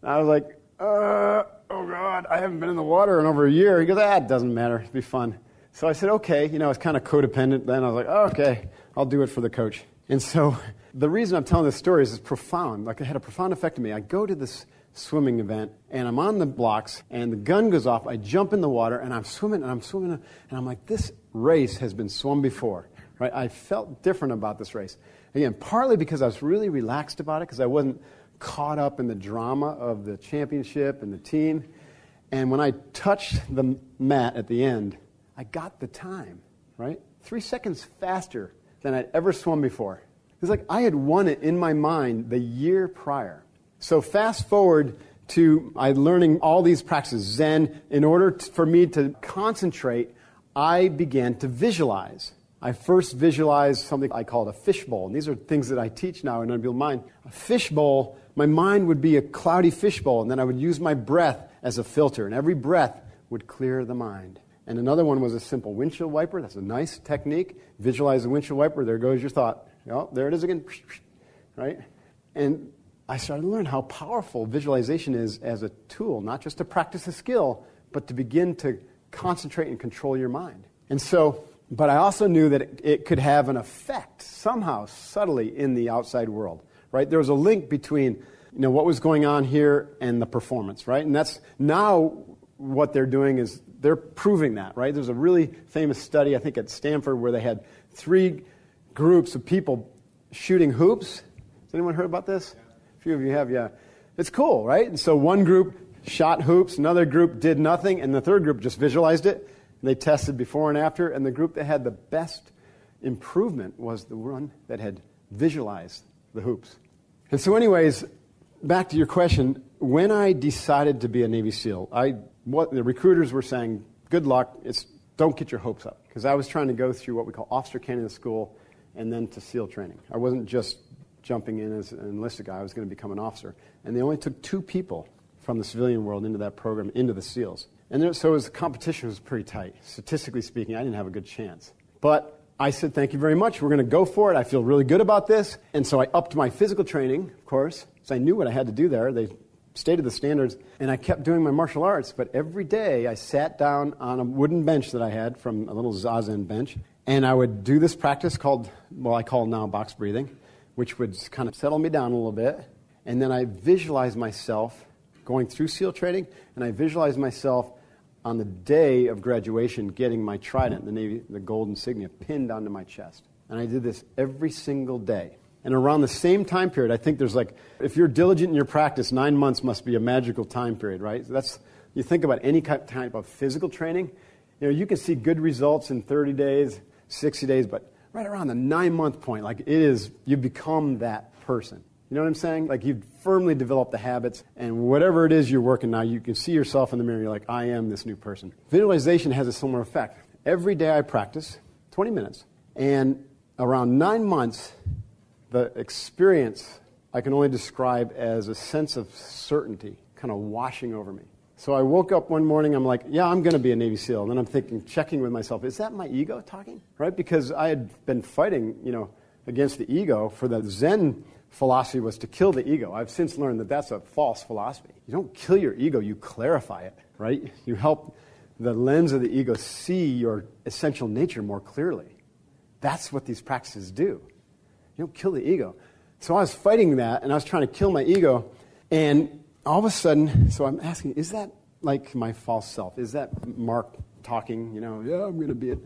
I was like, oh, God, I haven't been in the water in over a year. He goes, it doesn't matter. It'll be fun. So I said, okay. I was kind of codependent then. I was like, okay, I'll do it for the coach. And so the reason I'm telling this story is it's profound. Like, it had a profound effect on me. I go to this swimming event, and I'm on the blocks, and the gun goes off. I jump in the water, and I'm swimming, and I'm like, this race has been swum before. Right? I felt different about this race. Again, partly because I was really relaxed about it, because I wasn't caught up in the drama of the championship and the team. And when I touched the mat at the end, I got the time, right? 3 seconds faster than I'd ever swum before. It was like I had won it in my mind the year prior. So fast forward to I learning all these practices, Zen. In order for me to concentrate, I began to visualize. I first visualized something I called a fishbowl. And these are things that I teach now in Unbeatable Mind. A fishbowl, my mind would be a cloudy fishbowl, and then I would use my breath as a filter. And every breath would clear the mind. And another one was a simple windshield wiper. That's a nice technique. Visualize the windshield wiper. There goes your thought. Oh, there it is again. Right? And I started to learn how powerful visualization is as a tool, not just to practice a skill, but to begin to concentrate and control your mind. And so, but I also knew that it could have an effect somehow, subtly, in the outside world. Right? There was a link between what was going on here and the performance. Right? And that's now what they're doing is they're proving that. Right? There's a really famous study, I think at Stanford, where they had 3 groups of people shooting hoops. Has anyone heard about this? A few of you have, yeah. It's cool, right? And so one group shot hoops, another group did nothing, and the third group just visualized it. And they tested before and after, and the group that had the best improvement was the one that had visualized the hoops. And so anyways, back to your question, when I decided to be a Navy SEAL, what the recruiters were saying, good luck, don't get your hopes up. Because I was trying to go through what we call officer candidate school and then to SEAL training. I wasn't just jumping in as an enlisted guy. I was going to become an officer. And they only took 2 people from the civilian world into that program, into the SEALs. And the competition was pretty tight. Statistically speaking, I didn't have a good chance. But I said, thank you very much. We're going to go for it. I feel really good about this. And so I upped my physical training, of course, because I knew what I had to do there. They stated the standards. And I kept doing my martial arts. But every day I sat down on a wooden bench that I had from a little Zazen bench. And I would do this practice called, I call now box breathing, which would kind of settle me down a little bit. And then I visualized myself going through SEAL training, and I visualized myself on the day of graduation getting my trident, the gold insignia, pinned onto my chest. And I did this every single day. And around the same time period, I think there's if you're diligent in your practice, 9 months must be a magical time period, right? You think about any type of physical training, you can see good results in 30 days, 60 days, but right around the 9-month point, you become that person. You know what I'm saying? You've firmly developed the habits, and whatever it is you're working now, you can see yourself in the mirror, you're like, I am this new person. Visualization has a similar effect. Every day I practice, 20 minutes, and around 9 months, the experience I can only describe as a sense of certainty kind of washing over me. So I woke up one morning, I'm like, yeah, I'm going to be a Navy SEAL. And then I'm thinking, checking with myself, is that my ego talking? Right? Because I had been fighting, against the ego for the Zen philosophy was to kill the ego. I've since learned that that's a false philosophy. You don't kill your ego, you clarify it, right? You help the lens of the ego see your essential nature more clearly. That's what these practices do. You don't kill the ego. So I was fighting that, and I was trying to kill my ego, and all of a sudden, so I'm asking, is that like my false self? Is that Mark talking, yeah, I'm going to be it?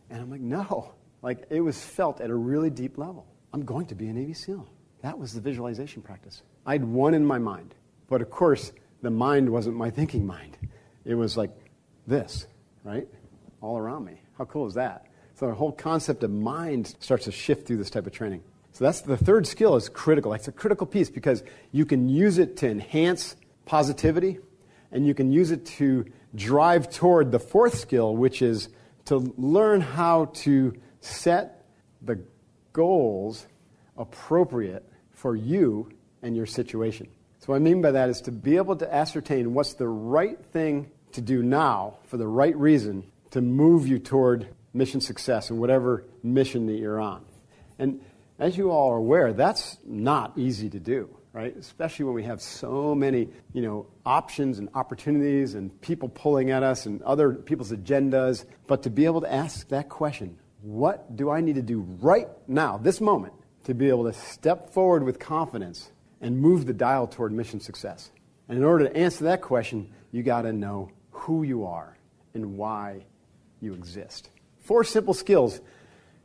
And I'm like, no. Like, it was felt at a really deep level. I'm going to be a Navy SEAL. That was the visualization practice. I had one in my mind. But of course, the mind wasn't my thinking mind. It was like this, right? All around me. How cool is that? So the whole concept of mind starts to shift through this type of training. So that's the third skill is critical. It's a critical piece because you can use it to enhance positivity, and you can use it to drive toward the fourth skill, which is to learn how to set the goals appropriate for you and your situation. So what I mean by that is to be able to ascertain what's the right thing to do now for the right reason to move you toward mission success in whatever mission that you're on. And as you all are aware, that's not easy to do, right? Especially when we have so many, options and opportunities and people pulling at us and other people's agendas. But to be able to ask that question, what do I need to do right now, this moment, to be able to step forward with confidence and move the dial toward mission success? And in order to answer that question, you got to know who you are and why you exist. 4 simple skills,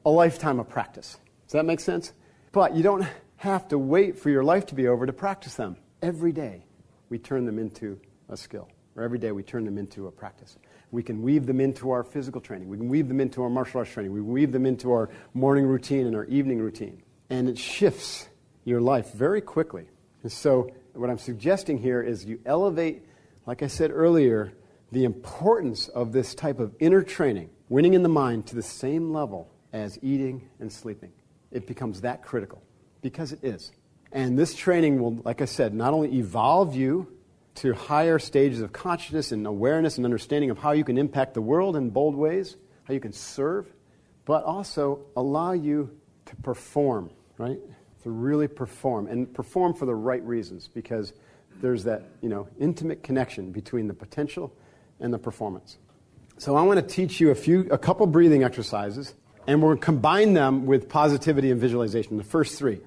a lifetime of practice. Does that make sense? But you don't have to wait for your life to be over to practice them. Every day we turn them into a skill, or every day we turn them into a practice. We can weave them into our physical training. We can weave them into our martial arts training. We can weave them into our morning routine and our evening routine. And it shifts your life very quickly. And so what I'm suggesting here is you elevate, like I said earlier, the importance of this type of inner training, winning in the mind, to the same level as eating and sleeping. It becomes that critical, because it is. And this training will, like I said, not only evolve you to higher stages of consciousness and awareness and understanding of how you can impact the world in bold ways, how you can serve, but also allow you to perform, right? To really perform, and perform for the right reasons, because there's that, intimate connection between the potential and the performance. So I want to teach you a couple breathing exercises, and we're going to combine them with positivity and visualization, the first 3.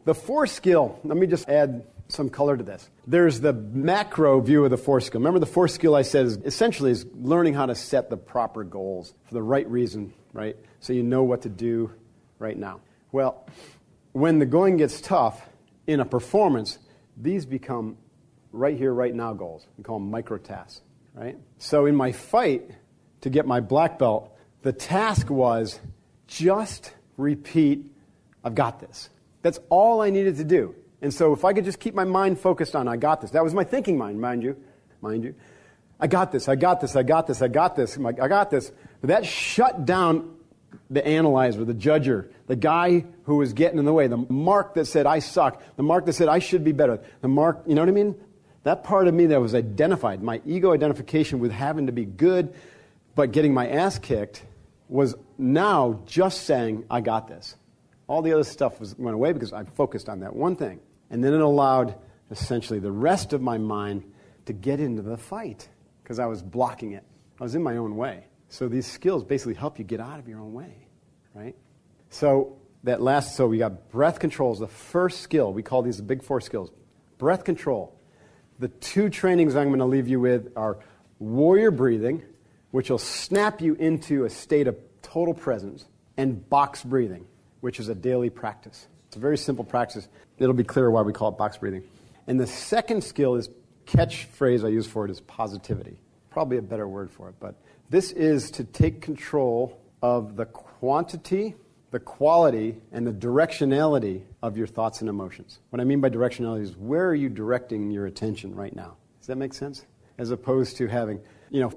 The 4th skill, let me just add some color to this. There's the macro view of the 4th skill. Remember, the 4th skill I said is learning how to set the proper goals for the right reason, right? So you know what to do right now. Well, when the going gets tough in a performance, these become right here, right now goals. We call them micro tasks, right? So in my fight to get my black belt, the task was just repeat, I've got this. That's all I needed to do. And so if I could just keep my mind focused on I got this. That was my thinking mind, mind you. I got this. But that shut down the analyzer, the judger, the guy who was getting in the way, the Mark that said I suck, the Mark that said I should be better, the Mark, you know what I mean? That part of me that was identified, my ego identification with having to be good but getting my ass kicked, was now just saying, I got this. All the other stuff went away because I focused on that one thing. And then it allowed, essentially, the rest of my mind to get into the fight because I was blocking it. I was in my own way. So these skills basically help you get out of your own way, right? So we got breath control is the first skill. We call these the big 4 skills. Breath control. The 2 trainings I'm going to leave you with are warrior breathing, which will snap you into a state of total presence, and box breathing, which is a daily practice. It's a very simple practice. It'll be clear why we call it box breathing. And the second skill is, catchphrase I use for it is positivity. Probably a better word for it, but this is to take control of the quantity, the quality, and the directionality of your thoughts and emotions. What I mean by directionality is where are you directing your attention right now? Does that make sense? As opposed to having,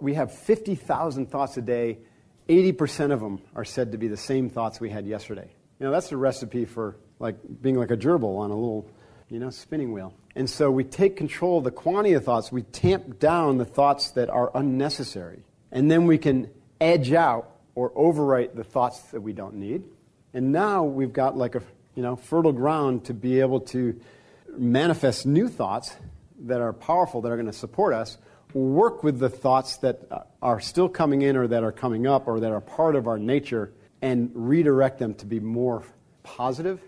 we have 50,000 thoughts a day. 80% of them are said to be the same thoughts we had yesterday. That's a recipe for being like a gerbil on a little, spinning wheel. And so we take control of the quantity of thoughts. We tamp down the thoughts that are unnecessary. And then we can edge out or overwrite the thoughts that we don't need. And now we've got like a fertile ground to be able to manifest new thoughts that are powerful, that are going to support us, work with the thoughts that are still coming in or that are coming up or that are part of our nature and redirect them to be more positive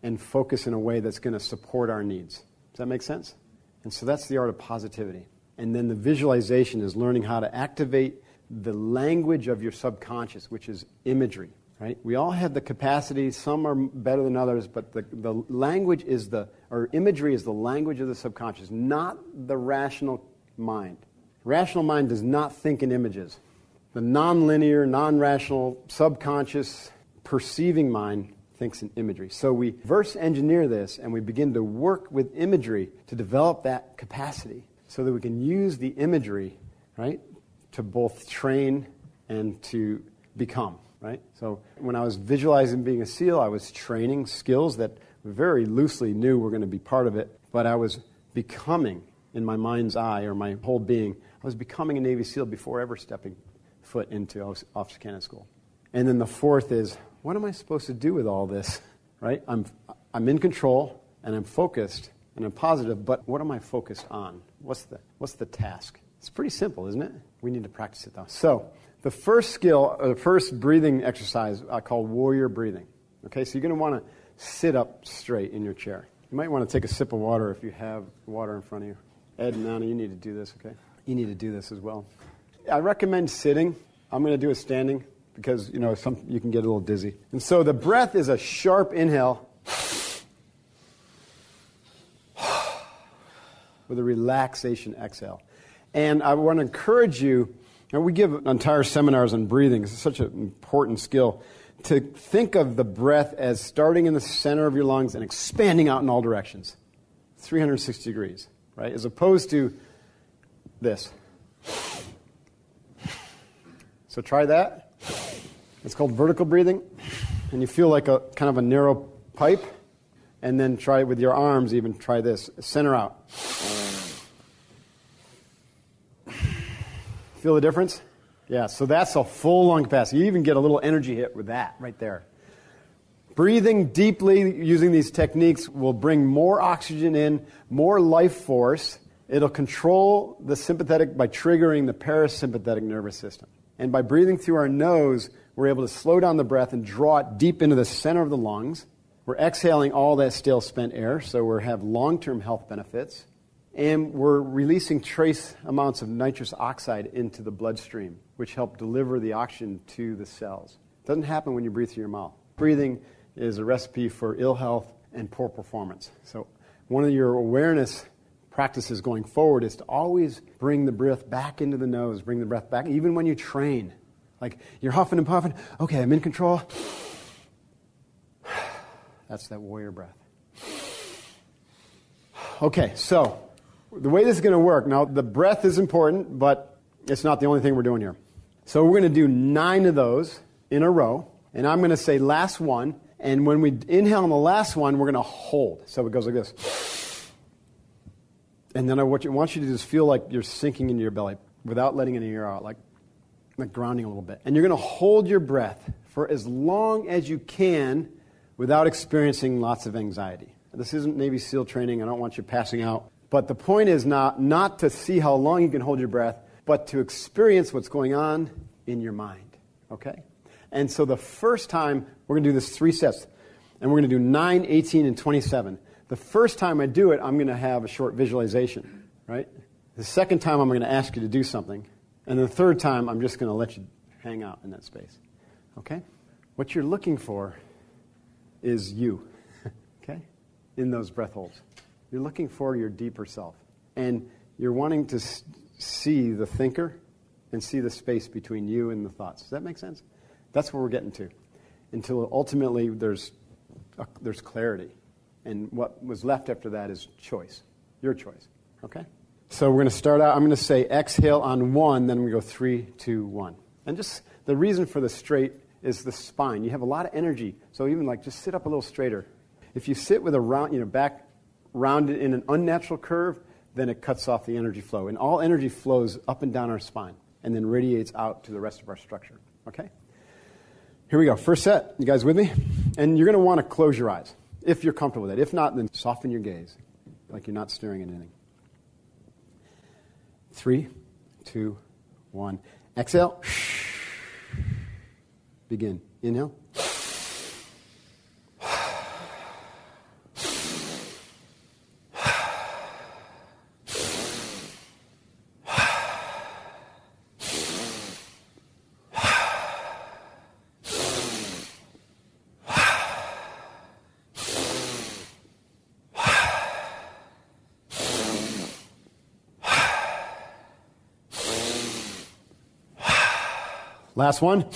and focus in a way that's going to support our needs. Does that make sense? And so that's the art of positivity. And then the visualization is learning how to activate the language of your subconscious, which is imagery. Right? We all have the capacity. Some are better than others, but the language imagery is the language of the subconscious, not the rational mind. Rational mind does not think in images. The nonlinear, non-rational, subconscious, perceiving mind thinks in imagery. So we reverse engineer this, and we begin to work with imagery to develop that capacity so that we can use the imagery, right, to both train and to become. Right? So when I was visualizing being a SEAL, I was training skills that very loosely knew were going to be part of it, but I was becoming, in my mind's eye or my whole being, I was becoming a Navy SEAL before ever stepping foot into Officer Candidate School. And then the fourth is, what am I supposed to do with all this? Right? I'm in control, and I'm focused, and I'm positive, but what am I focused on? What's the task? It's pretty simple, isn't it? We need to practice it, though. So the first skill, the first breathing exercise, I call warrior breathing. Okay, so you're going to want to sit up straight in your chair. You might want to take a sip of water if you have water in front of you. Ed and Anna, you need to do this, okay? You need to do this as well. I recommend sitting. I'm going to do it standing because, you can get a little dizzy. And so the breath is a sharp inhale with a relaxation exhale. And I want to encourage you, and we give entire seminars on breathing. It's such an important skill to think of the breath as starting in the center of your lungs and expanding out in all directions, 360 degrees, right? As opposed to this. So try that. It's called vertical breathing, and you feel like a kind of a narrow pipe. And then try it with your arms. Even try this. Center out. Feel the difference? Yeah, so that's a full lung capacity. You even get a little energy hit with that right there. Breathing deeply using these techniques will bring more oxygen in, more life force. It'll control the sympathetic by triggering the parasympathetic nervous system. And by breathing through our nose, we're able to slow down the breath and draw it deep into the center of the lungs. We're exhaling all that stale spent air, so we have long-term health benefits. And we're releasing trace amounts of nitrous oxide into the bloodstream, which help deliver the oxygen to the cells. It doesn't happen when you breathe through your mouth. Breathing is a recipe for ill health and poor performance. So one of your awareness practices going forward is to always bring the breath back into the nose, bring the breath back, even when you train. Like you're huffing and puffing. Okay, I'm in control. That's that warrior breath. Okay, so the way this is going to work, now the breath is important, but it's not the only thing we're doing here. So we're going to do 9 of those in a row, and I'm going to say last one, and when we inhale on the last one, we're going to hold. So it goes like this. And then what I want you to do is feel like you're sinking into your belly without letting any air out, like grounding a little bit. And you're going to hold your breath for as long as you can without experiencing lots of anxiety. This isn't Navy SEAL training. I don't want you passing out. But the point is not to see how long you can hold your breath, but to experience what's going on in your mind. Okay? And so the first time, we're going to do this 3 sets. And we're going to do 9, 18, and 27. The first time I do it, I'm going to have a short visualization. Right? The second time, I'm going to ask you to do something. And the third time, I'm just going to let you hang out in that space. Okay? What you're looking for is you. Okay? In those breath holds. You're looking for your deeper self. And you're wanting to see the thinker and see the space between you and the thoughts. Does that make sense? That's where we're getting to. Until ultimately there's clarity. And what was left after that is choice. Your choice. Okay? So we're going to start out, I'm going to say exhale on 1, then we go 3, 2, 1. And just the reason for the straight is the spine. You have a lot of energy. So even just sit up a little straighter. If you sit with a round, back rounded in an unnatural curve, then it cuts off the energy flow. And all energy flows up and down our spine and then radiates out to the rest of our structure. Okay? Here we go. First set. You guys with me? And you're going to want to close your eyes. if you're comfortable with that. If not, then soften your gaze, like you're not staring at anything. 3, 2, 1. Exhale. Begin. Inhale. Last one.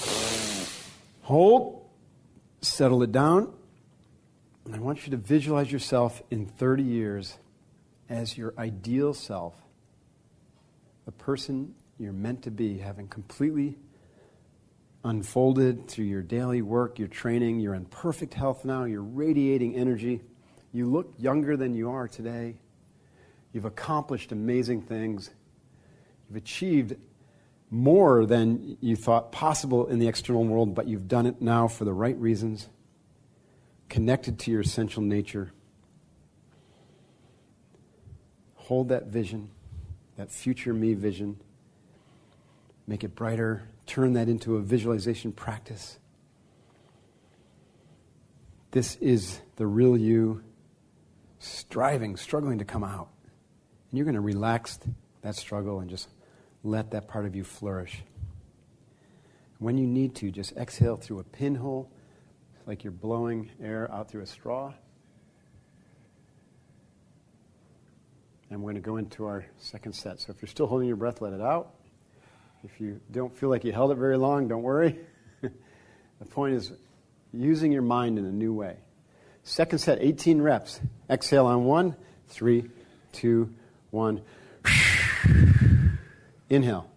Hold. Settle it down. And I want you to visualize yourself in 30 years as your ideal self, the person you're meant to be, having completely unfolded through your daily work, your training. You're in perfect health now. You're radiating energy. You look younger than you are today. You've accomplished amazing things. You've achieved more than you thought possible in the external world, but you've done it now for the right reasons, connected to your essential nature. Hold that vision, that future me vision. Make it brighter. Turn that into a visualization practice. This is the real you, striving, struggling to come out. And you're going to relax that struggle and just let that part of you flourish. When you need to, just exhale through a pinhole, like you're blowing air out through a straw. And we're going to go into our second set. So if you're still holding your breath, let it out. If you don't feel like you held it very long, don't worry. The point is using your mind in a new way. Second set, 18 reps. Exhale on 1, 3, 2, 1. Inhale.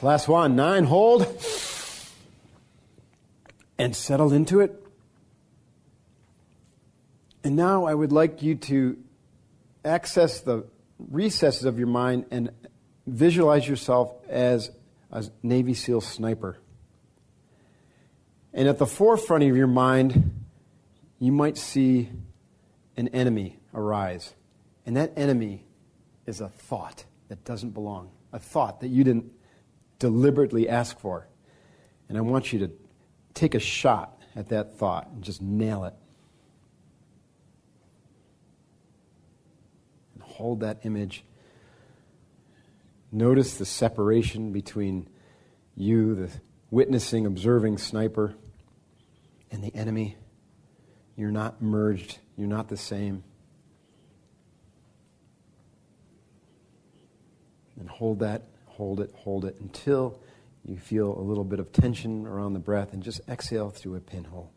Last one, 9, hold. And settle into it. And now I would like you to access the recesses of your mind and visualize yourself as a Navy SEAL sniper. And at the forefront of your mind, you might see an enemy arise. And that enemy is a thought that doesn't belong. A thought that you didn't deliberately ask for. And I want you to take a shot at that thought and just nail it. And hold that image. Notice the separation between you, the witnessing, observing sniper, and the enemy. You're not merged. You're not the same. And hold that. Hold it until you feel a little bit of tension around the breath, and just exhale through a pinhole.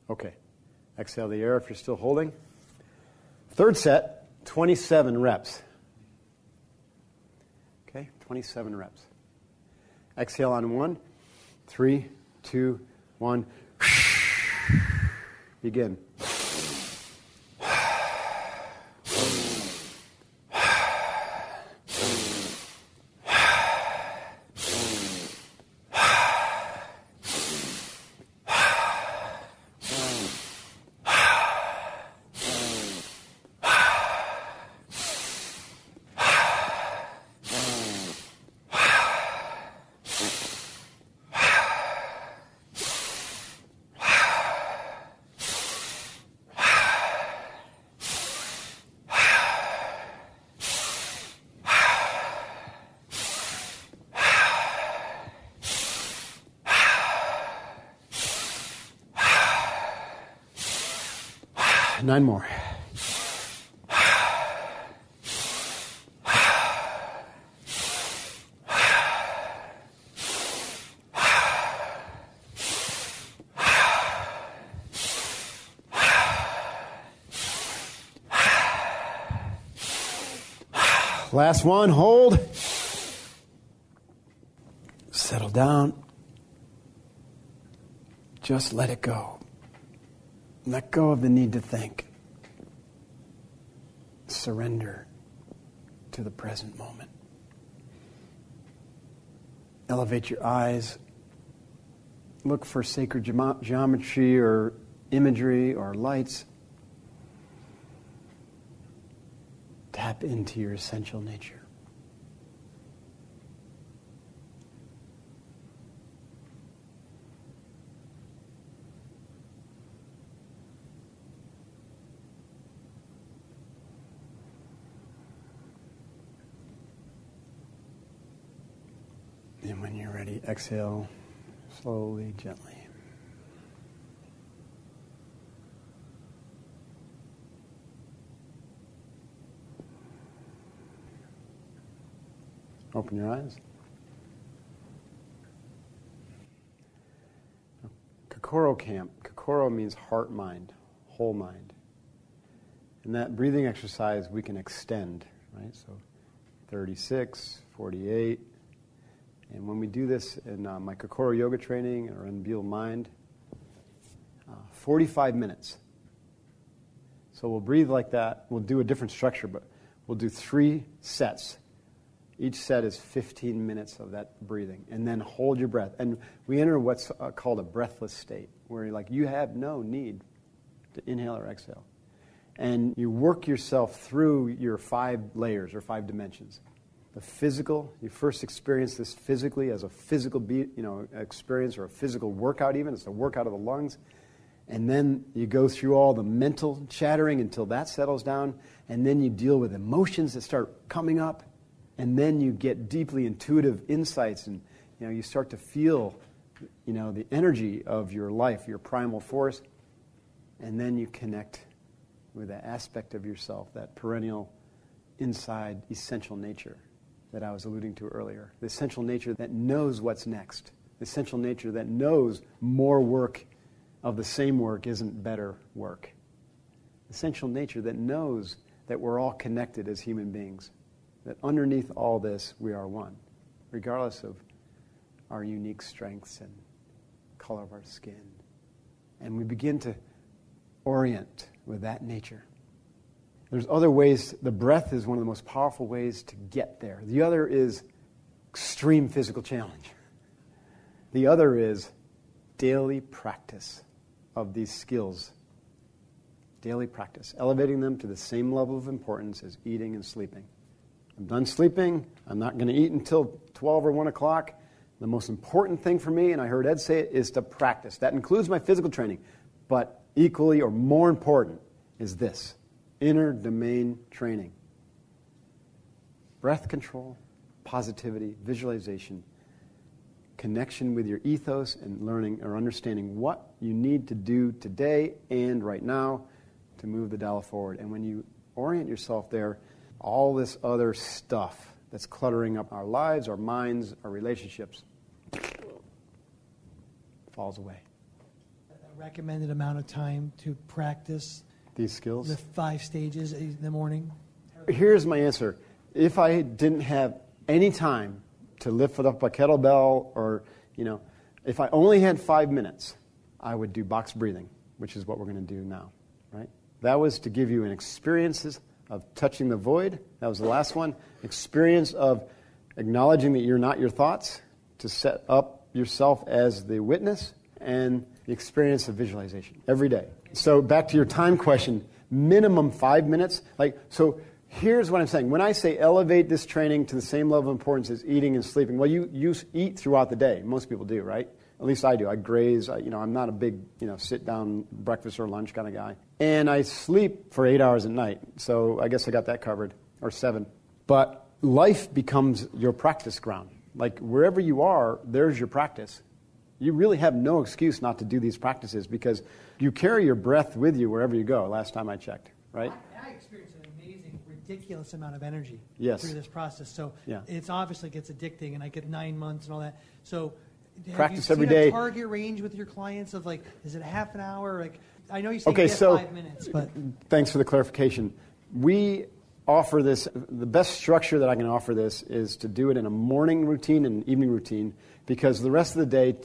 Okay. Exhale the air if you're still holding. Third set, 27 reps. Okay, 27 reps. Exhale on 1, 3, 2, 1. Begin. 9 more. Last one, hold. Settle down. Just let it go. Let go of the need to think. Surrender to the present moment. Elevate your eyes. Look for sacred geometry or imagery or lights. Tap into your essential nature. And when you're ready, exhale slowly, gently. Open your eyes. KOKORO Camp. KOKORO means heart, mind, whole mind. And that breathing exercise we can extend, right? So 36, 48. And when we do this in my KOKORO Yoga training or Unbeatable Mind, 45 minutes. So we'll breathe like that. We'll do a different structure, but we'll do 3 sets. Each set is 15 minutes of that breathing. And then hold your breath. And we enter what's called a breathless state, where you have no need to inhale or exhale. And you work yourself through your 5 layers or 5 dimensions. The physical, you first experience this physically as a physical experience or a physical workout even. It's a workout of the lungs. And then you go through all the mental chattering until that settles down. And then you deal with emotions that start coming up. And then you get deeply intuitive insights, and you start to feel the energy of your life, your primal force. And then you connect with that aspect of yourself, that perennial inside essential nature that I was alluding to earlier. The essential nature that knows what's next. The essential nature that knows more work of the same work isn't better work. The essential nature that knows that we're all connected as human beings. That underneath all this, we are one, regardless of our unique strengths and color of our skin. And we begin to orient with that nature. There's other ways. The breath is one of the most powerful ways to get there. The other is extreme physical challenge. The other is daily practice of these skills. Daily practice, elevating them to the same level of importance as eating and sleeping. I'm done sleeping. I'm not going to eat until 12 or 1 o'clock. The most important thing for me, and I heard Ed say it, is to practice. That includes my physical training. But equally or more important is this, inner domain training. Breath control, positivity, visualization, connection with your ethos, and learning or understanding what you need to do today and right now to move the dial forward. And when you orient yourself there, all this other stuff that's cluttering up our lives, our minds, our relationships falls away. A recommended amount of time to practice these skills? The 5 stages in the morning? Here's my answer. If I didn't have any time to lift up a kettlebell or, if I only had 5 minutes, I would do box breathing, which is what we're going to do now, right? That was to give you an experiences of touching the void. That was the last one. Experience of acknowledging that you're not your thoughts, to set up yourself as the witness, and the experience of visualization every day. So back to your time question, minimum 5 minutes. So here's what I'm saying. When I say elevate this training to the same level of importance as eating and sleeping, well, you eat throughout the day. Most people do, right? At least I do. I graze. I'm not a big, sit-down breakfast or lunch kind of guy. And I sleep for 8 hours at night. So I guess I got that covered, or 7. But life becomes your practice ground. Like wherever you are, there's your practice. You really have no excuse not to do these practices because you carry your breath with you wherever you go, last time I checked, right? I experienced an amazing, ridiculous amount of energy Yes. through this process. So Yeah. it's obviously gets addicting, and I get 9 months and all that. So Practice have you every seen day. a target range with your clients of like, is it half an hour? Like, I know you say Okay, get so 5 minutes, but thanks for the clarification. We offer this, the best structure that I can offer this is to do it in a morning routine and an evening routine because the rest of the day,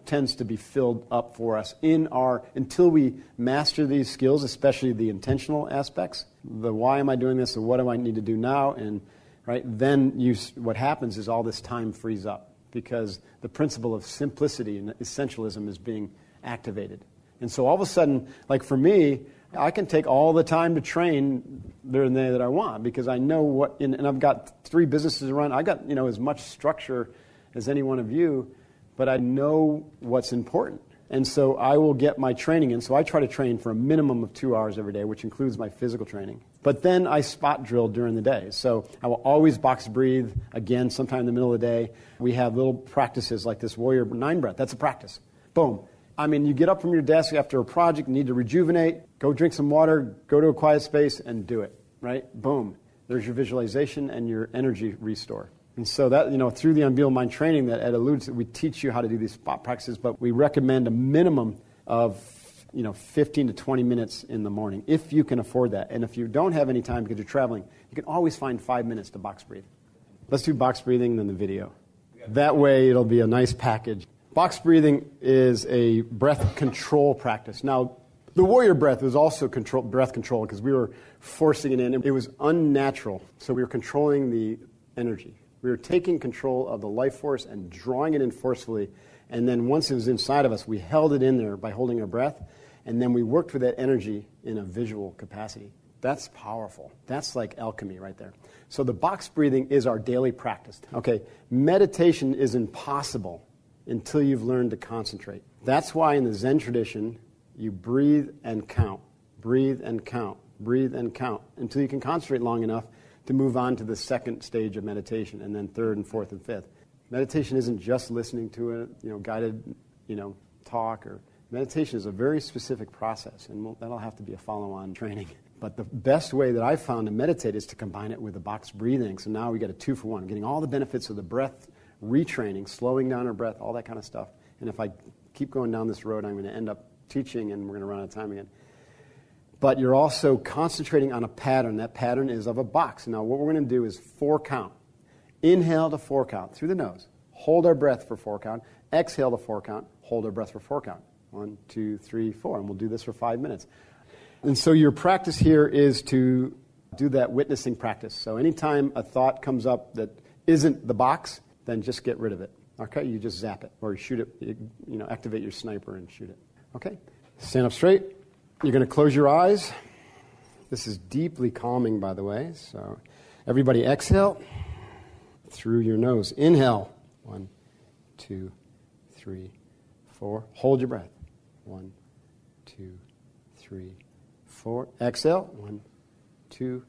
tends to be filled up for us until we master these skills, especially the intentional aspects. The why am I doing this, or what do I need to do now, and right then what happens is all this time frees up because the principle of simplicity and essentialism is being activated. And so all of a sudden, like for me, I can take all the time to train there and there that I want because I know and I've got 3 businesses to run. I got, as much structure as any one of you, but I know what's important. And so I will get my training in. So I try to train for a minimum of 2 hours every day, which includes my physical training. But then I spot drill during the day. So I will always box breathe, again, sometime in the middle of the day. We have little practices like this Warrior 9 breath. That's a practice. Boom. I mean, you get up from your desk after a project, you need to rejuvenate, go drink some water, go to a quiet space, and do it, right? Boom. There's your visualization and your energy restore. And so that, through the Unbeatable Mind training that Ed alluded to, we teach you how to do these spot practices, but we recommend a minimum of, 15 to 20 minutes in the morning, if you can afford that. And if you don't have any time because you're traveling, you can always find 5 minutes to box breathe. Let's do box breathing, then the video. That way, it'll be a nice package. Box breathing is a breath control practice. Now, the warrior breath was also breath control because we were forcing it in. It was unnatural, so we were controlling the energy. We were taking control of the life force and drawing it in forcefully, and then once it was inside of us, we held it in there by holding our breath, and then we worked with that energy in a visual capacity. That's powerful. That's like alchemy right there. So the box breathing is our daily practice. Okay, meditation is impossible until you've learned to concentrate. That's why in the Zen tradition, you breathe and count, breathe and count, breathe and count, until you can concentrate long enough to move on to the second stage of meditation, and then third and fourth and fifth. Meditation isn't just listening to a guided talk. Or meditation is a very specific process, and that'll have to be a follow-on training. But the best way that I've found to meditate is to combine it with the box breathing. So now we get a 2-for-1, getting all the benefits of the breath retraining, slowing down our breath, all that kind of stuff. And if I keep going down this road, I'm going to end up teaching, and we're going to run out of time again. But you're also concentrating on a pattern. That pattern is of a box. Now, what we're going to do is 4 count. Inhale to 4 count through the nose. Hold our breath for 4 count. Exhale to 4 count. Hold our breath for 4 count. 1, 2, 3, 4. And we'll do this for 5 minutes. And so your practice here is to do that witnessing practice. So anytime a thought comes up that isn't the box, then just get rid of it. Okay? You just zap it. Or you shoot it, activate your sniper and shoot it. Okay? Stand up straight. You're going to close your eyes. This is deeply calming, by the way. So everybody exhale through your nose. Inhale. 1, 2, 3, 4. Hold your breath. 1, 2, 3, 4. Exhale. 1, 2,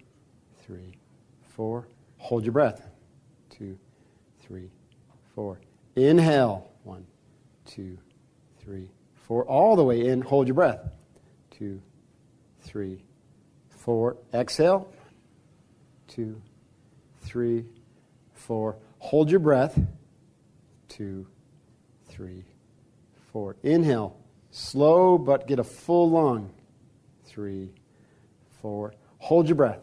3, 4. Hold your breath. 2, 3, 4. Inhale. 1, 2, 3, 4. All the way in. Hold your breath. 2, 3, 4. Exhale. 2, 3, 4. Hold your breath. 2, 3, 4. Inhale. Slow, but get a full lung. 3, 4. Hold your breath.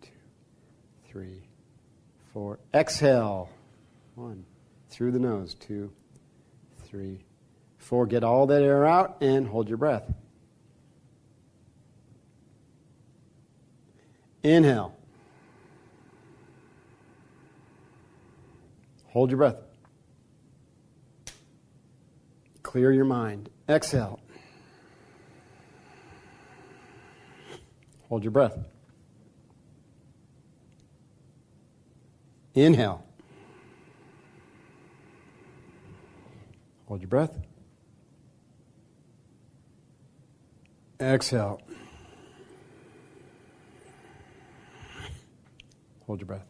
2, 3, 4. Exhale. 1. Through the nose. 2, 3, 4. Get all that air out and hold your breath. Inhale. Hold your breath. Clear your mind. Exhale. Hold your breath. Inhale. Hold your breath. Exhale. Hold your breath.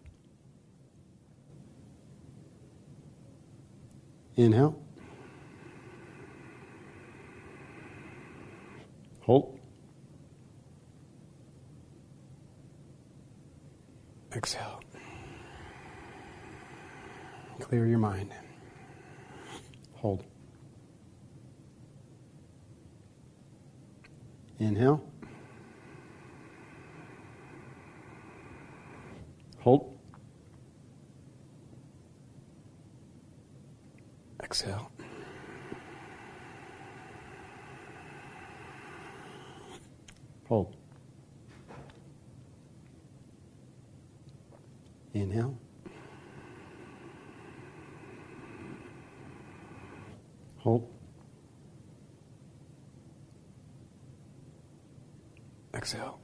Inhale. Hold. Exhale. Clear your mind. Hold. Inhale. Hold. Exhale. Hold. Inhale. Hold. Exhale.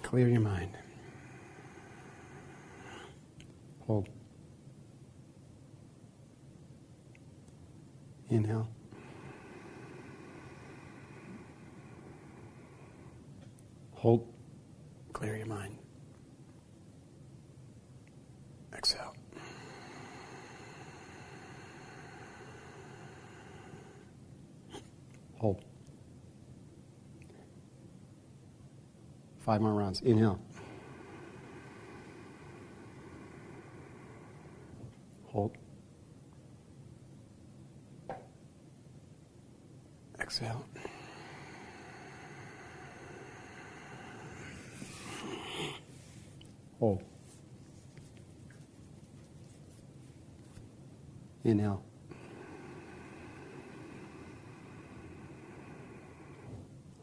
Clear your mind. Hold. Inhale. Hold. Clear your mind. Exhale. Hold. 5 more rounds. Inhale. Hold. Exhale. Hold. Inhale.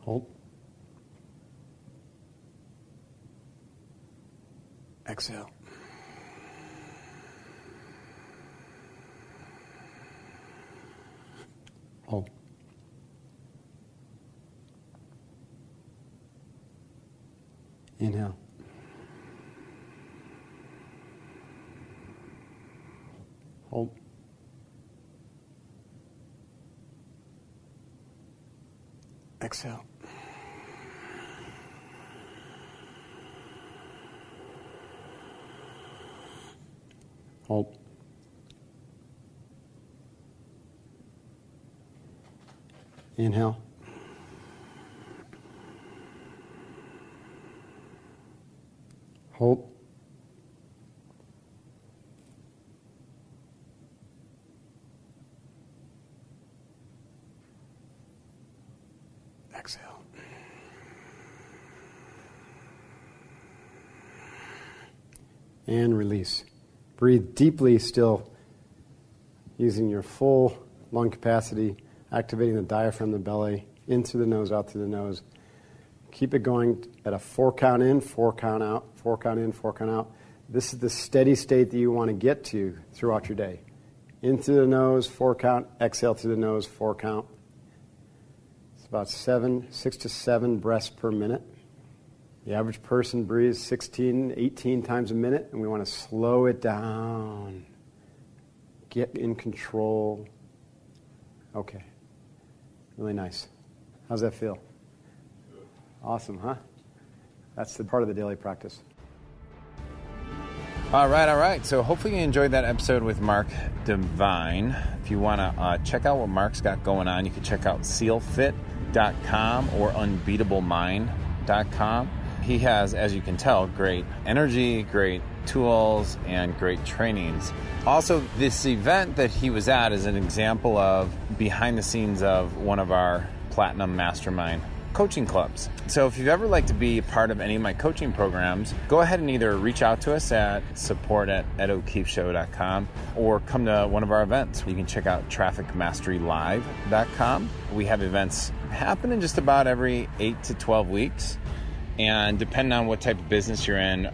Hold. Exhale. Hold. Inhale. Hold. Exhale. Hold. Inhale. Hold. Exhale. And release. Breathe deeply still, using your full lung capacity, activating the diaphragm, the belly, in through the nose, out through the nose. Keep it going at a 4 count in, 4 count out, 4 count in, 4 count out. This is the steady state that you want to get to throughout your day. In through the nose, 4 count, exhale through the nose, 4 count. It's about 6 to 7 breaths per minute. The average person breathes 16, 18 times a minute, and we want to slow it down. Get in control. Okay. Really nice. How's that feel? Awesome, huh? That's the part of the daily practice. All right. So hopefully you enjoyed that episode with Mark Divine. If you want to check out what Mark's got going on, you can check out SEALFit.com or UnbeatableMind.com. He has, as you can tell, great energy, great tools, and great trainings. Also, this event that he was at is an example of behind the scenes of one of our Platinum Mastermind coaching clubs. So if you've ever liked to be a part of any of my coaching programs, go ahead and either reach out to us at support@edokeefeshow.com or come to one of our events. You can check out trafficmasterylive.com. We have events happening just about every 8 to 12 weeks. And depending on what type of business you're in,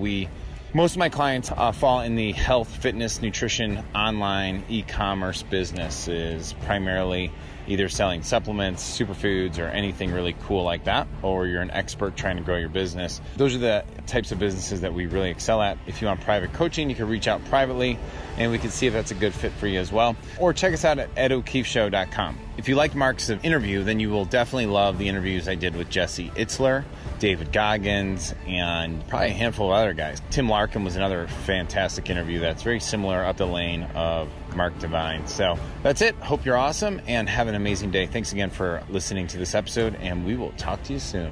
most of my clients fall in the health, fitness, nutrition, online, e-commerce businesses, primarily either selling supplements, superfoods, or anything really cool like that, or you're an expert trying to grow your business. Those are the types of businesses that we really excel at. If you want private coaching, you can reach out privately, and we can see if that's a good fit for you as well. Or check us out at edokeefeshow.com. If you liked Mark's interview, then you will definitely love the interviews I did with Jesse Itzler, David Goggins, and probably a handful of other guys. Tim Larkin was another fantastic interview that's very similar up the lane of Mark Divine. So that's it. Hope you're awesome and have an amazing day. Thanks again for listening to this episode, and we will talk to you soon.